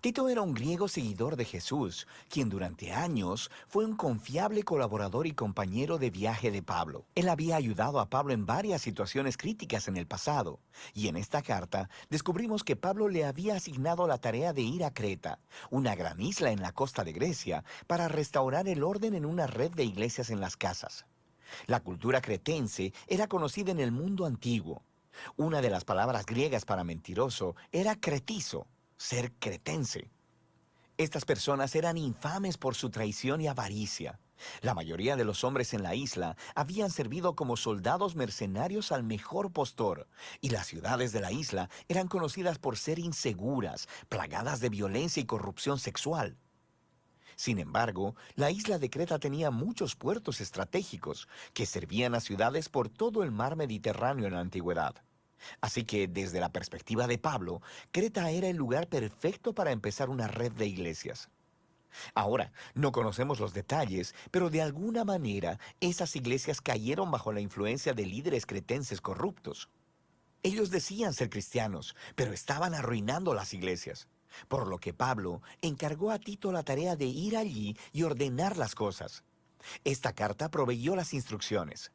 Speaker 5: Tito era un griego seguidor de Jesús, quien durante años fue un confiable colaborador y compañero de viaje de Pablo. Él había ayudado a Pablo en varias situaciones críticas en el pasado, y en esta carta descubrimos que Pablo le había asignado la tarea de ir a Creta, una gran isla en la costa de Grecia, para restaurar el orden en una red de iglesias en las casas. La cultura cretense era conocida en el mundo antiguo. Una de las palabras griegas para mentiroso era cretizo, ser cretense. Estas personas eran infames por su traición y avaricia. La mayoría de los hombres en la isla habían servido como soldados mercenarios al mejor postor, y las ciudades de la isla eran conocidas por ser inseguras, plagadas de violencia y corrupción sexual. Sin embargo, la isla de Creta tenía muchos puertos estratégicos que servían a ciudades por todo el mar Mediterráneo en la antigüedad. Así que, desde la perspectiva de Pablo, Creta era el lugar perfecto para empezar una red de iglesias. Ahora, no conocemos los detalles, pero de alguna manera esas iglesias cayeron bajo la influencia de líderes cretenses corruptos. Ellos decían ser cristianos, pero estaban arruinando las iglesias. Por lo que Pablo encargó a Tito la tarea de ir allí y ordenar las cosas. Esta carta proveyó las instrucciones.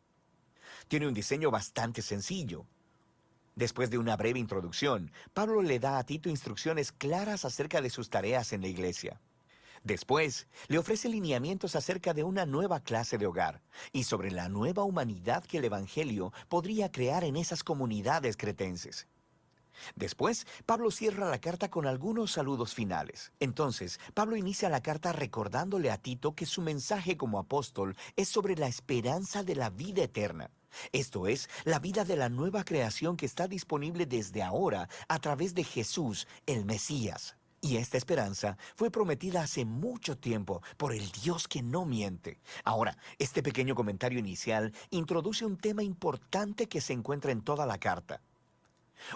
Speaker 5: Tiene un diseño bastante sencillo. Después de una breve introducción, Pablo le da a Tito instrucciones claras acerca de sus tareas en la iglesia. Después, le ofrece lineamientos acerca de una nueva clase de hogar y sobre la nueva humanidad que el Evangelio podría crear en esas comunidades cretenses. Después, Pablo cierra la carta con algunos saludos finales. Entonces, Pablo inicia la carta recordándole a Tito que su mensaje como apóstol es sobre la esperanza de la vida eterna. Esto es, la vida de la nueva creación que está disponible desde ahora a través de Jesús, el Mesías. Y esta esperanza fue prometida hace mucho tiempo por el Dios que no miente. Ahora, este pequeño comentario inicial introduce un tema importante que se encuentra en toda la carta.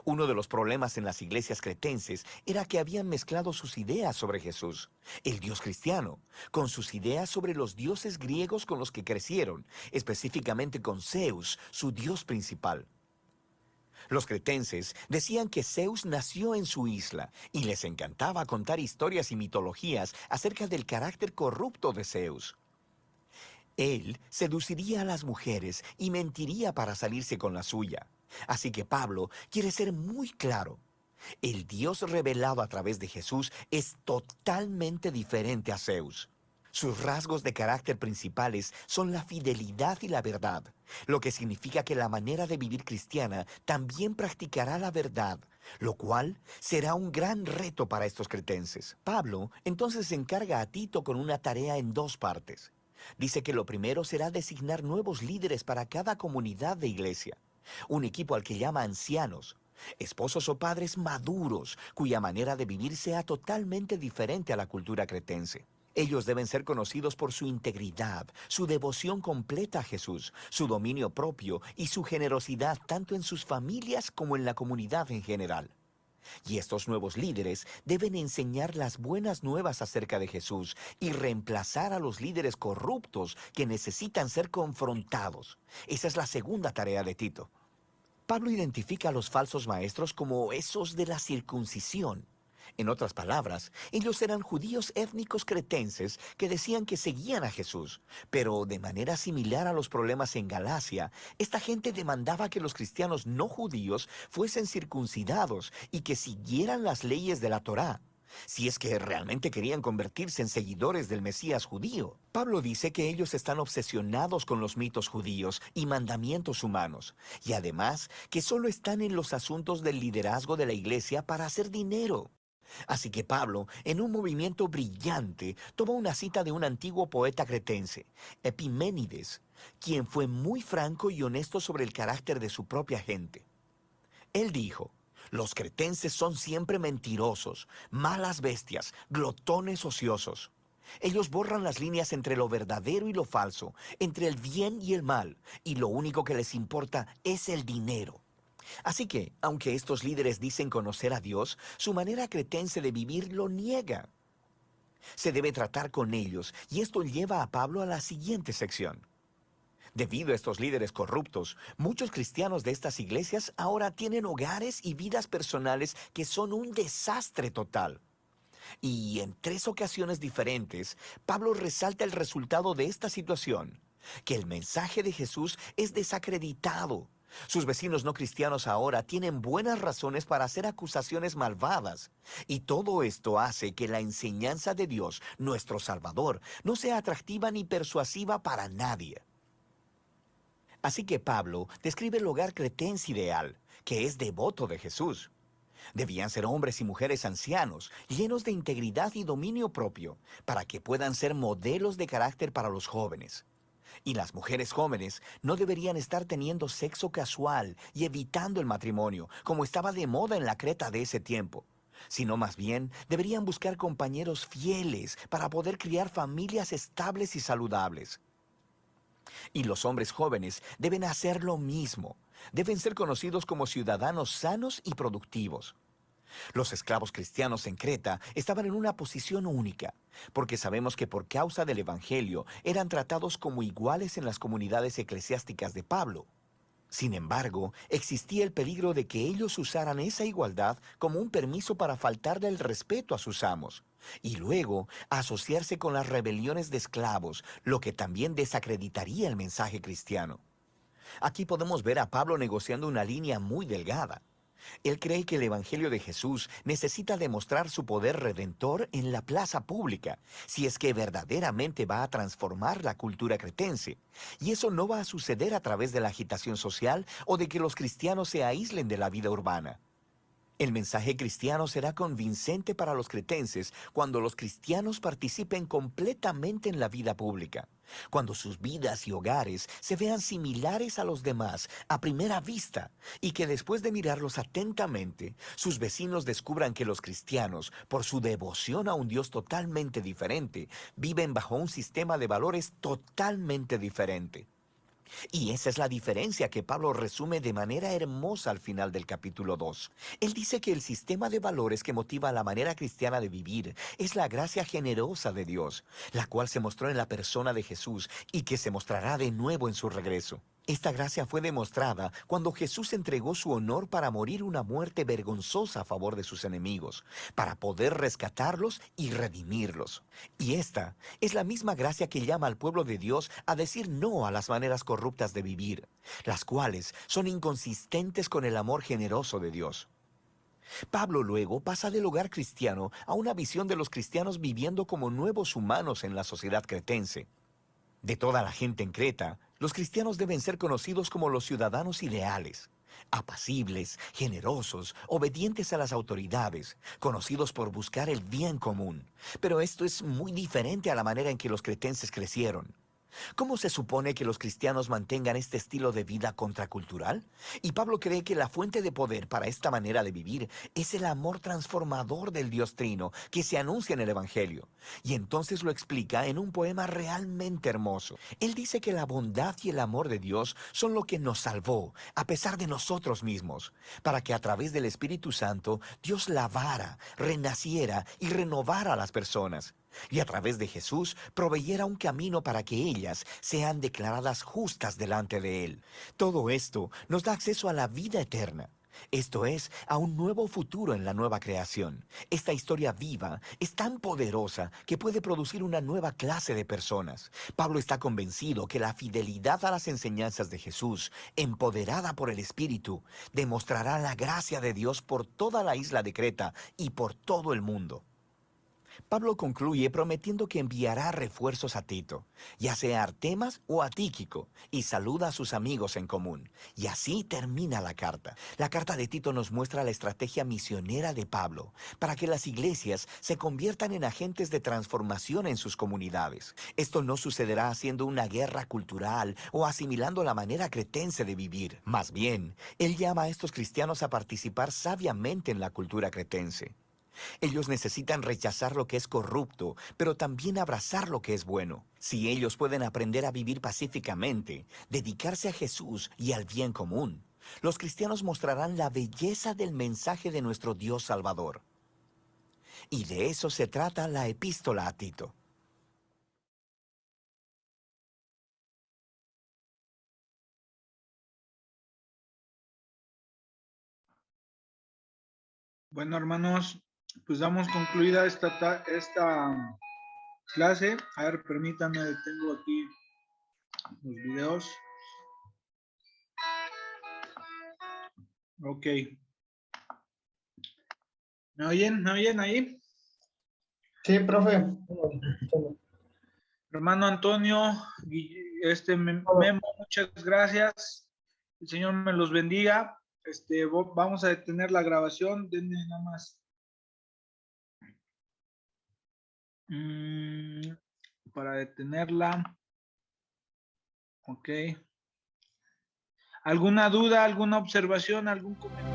Speaker 5: Uno de los problemas en las iglesias cretenses era que habían mezclado sus ideas sobre Jesús, el Dios cristiano, con sus ideas sobre los dioses griegos con los que crecieron, específicamente con Zeus, su dios principal. Los cretenses decían que Zeus nació en su isla y les encantaba contar historias y mitologías acerca del carácter corrupto de Zeus. Él seduciría a las mujeres y mentiría para salirse con la suya. Así que Pablo quiere ser muy claro. El Dios revelado a través de Jesús es totalmente diferente a Zeus. Sus rasgos de carácter principales son la fidelidad y la verdad, lo que significa que la manera de vivir cristiana también practicará la verdad, lo cual será un gran reto para estos cretenses. Pablo entonces encarga a Tito con una tarea en dos partes. Dice que lo primero será designar nuevos líderes para cada comunidad de iglesia, un equipo al que llama ancianos, esposos o padres maduros, cuya manera de vivir sea totalmente diferente a la cultura cretense. Ellos deben ser conocidos por su integridad, su devoción completa a Jesús, su dominio propio y su generosidad tanto en sus familias como en la comunidad en general. Y estos nuevos líderes deben enseñar las buenas nuevas acerca de Jesús y reemplazar a los líderes corruptos que necesitan ser confrontados. Esa es la segunda tarea de Tito. Pablo identifica a los falsos maestros como esos de la circuncisión. En otras palabras, ellos eran judíos étnicos cretenses que decían que seguían a Jesús, pero de manera similar a los problemas en Galacia, esta gente demandaba que los cristianos no judíos fuesen circuncidados y que siguieran las leyes de la Torá, si es que realmente querían convertirse en seguidores del Mesías judío. Pablo dice que ellos están obsesionados con los mitos judíos y mandamientos humanos, y además que solo están en los asuntos del liderazgo de la iglesia para hacer dinero. Así que Pablo, en un movimiento brillante, toma una cita de un antiguo poeta cretense, Epiménides, quien fue muy franco y honesto sobre el carácter de su propia gente. Él dijo: los cretenses son siempre mentirosos, malas bestias, glotones ociosos. Ellos borran las líneas entre lo verdadero y lo falso, entre el bien y el mal, y lo único que les importa es el dinero. Así que, aunque estos líderes dicen conocer a Dios, su manera cretense de vivir lo niega. Se debe tratar con ellos, y esto lleva a Pablo a la siguiente sección. Debido a estos líderes corruptos, muchos cristianos de estas iglesias ahora tienen hogares y vidas personales que son un desastre total. Y en 3 ocasiones diferentes, Pablo resalta el resultado de esta situación, que el mensaje de Jesús es desacreditado. Sus vecinos no cristianos ahora tienen buenas razones para hacer acusaciones malvadas. Y todo esto hace que la enseñanza de Dios, nuestro Salvador, no sea atractiva ni persuasiva para nadie. Así que Pablo describe el hogar cretense ideal, que es devoto de Jesús. Debían ser hombres y mujeres ancianos, llenos de integridad y dominio propio, para que puedan ser modelos de carácter para los jóvenes. Y las mujeres jóvenes no deberían estar teniendo sexo casual y evitando el matrimonio, como estaba de moda en la Creta de ese tiempo, sino más bien deberían buscar compañeros fieles para poder criar familias estables y saludables. Y los hombres jóvenes deben hacer lo mismo. Deben ser conocidos como ciudadanos sanos y productivos. Los esclavos cristianos en Creta estaban en una posición única, porque sabemos que por causa del Evangelio eran tratados como iguales en las comunidades eclesiásticas de Pablo. Sin embargo, existía el peligro de que ellos usaran esa igualdad como un permiso para faltarle el respeto a sus amos, y luego asociarse con las rebeliones de esclavos, lo que también desacreditaría el mensaje cristiano. Aquí podemos ver a Pablo negociando una línea muy delgada. Él cree que el Evangelio de Jesús necesita demostrar su poder redentor en la plaza pública, si es que verdaderamente va a transformar la cultura cretense. Y eso no va a suceder a través de la agitación social o de que los cristianos se aíslen de la vida urbana. El mensaje cristiano será convincente para los cretenses cuando los cristianos participen completamente en la vida pública, cuando sus vidas y hogares se vean similares a los demás a primera vista y que después de mirarlos atentamente, sus vecinos descubran que los cristianos, por su devoción a un Dios totalmente diferente, viven bajo un sistema de valores totalmente diferente. Y esa es la diferencia que Pablo resume de manera hermosa al final del capítulo 2. Él dice que el sistema de valores que motiva la manera cristiana de vivir es la gracia generosa de Dios, la cual se mostró en la persona de Jesús y que se mostrará de nuevo en su regreso. Esta gracia fue demostrada cuando Jesús entregó su honor para morir una muerte vergonzosa a favor de sus enemigos, para poder rescatarlos y redimirlos. Y esta es la misma gracia que llama al pueblo de Dios a decir no a las maneras corruptas de vivir, las cuales son inconsistentes con el amor generoso de Dios. Pablo luego pasa del hogar cristiano a una visión de los cristianos viviendo como nuevos humanos en la sociedad cretense. De toda la gente en Creta, los cristianos deben ser conocidos como los ciudadanos ideales, apacibles, generosos, obedientes a las autoridades, conocidos por buscar el bien común. Pero esto es muy diferente a la manera en que los cretenses crecieron. ¿Cómo se supone que los cristianos mantengan este estilo de vida contracultural? Y Pablo cree que la fuente de poder para esta manera de vivir es el amor transformador del Dios Trino que se anuncia en el Evangelio. Y entonces lo explica en un poema realmente hermoso. Él dice que la bondad y el amor de Dios son lo que nos salvó, a pesar de nosotros mismos, para que a través del Espíritu Santo Dios lavara, renaciera y renovara a las personas. Y a través de Jesús proveyera un camino para que ellas sean declaradas justas delante de Él. Todo esto nos da acceso a la vida eterna. Esto es, a un nuevo futuro en la nueva creación. Esta historia viva es tan poderosa que puede producir una nueva clase de personas. Pablo está convencido que la fidelidad a las enseñanzas de Jesús, empoderada por el Espíritu, demostrará la gracia de Dios por toda la isla de Creta y por todo el mundo. Pablo concluye prometiendo que enviará refuerzos a Tito, ya sea a Artemas o a Tíquico, y saluda a sus amigos en común. Y así termina la carta. La carta de Tito nos muestra la estrategia misionera de Pablo para que las iglesias se conviertan en agentes de transformación en sus comunidades. Esto no sucederá haciendo una guerra cultural o asimilando la manera cretense de vivir. Más bien, él llama a estos cristianos a participar sabiamente en la cultura cretense. Ellos necesitan rechazar lo que es corrupto, pero también abrazar lo que es bueno. Si ellos pueden aprender a vivir pacíficamente, dedicarse a Jesús y al bien común, los cristianos mostrarán la belleza del mensaje de nuestro Dios Salvador. Y de eso se trata la epístola a Tito.
Speaker 1: Bueno, hermanos, pues damos concluida esta clase. A ver, permítanme, tengo aquí los videos. Ok. ¿Me oyen? ¿Me oyen ahí?
Speaker 2: Sí, profe.
Speaker 1: Hermano Antonio, Memo, muchas gracias. El Señor me los bendiga. Vamos a detener la grabación. Denme nada más. Para detenerla. Ok. ¿Alguna duda, alguna observación, algún comentario?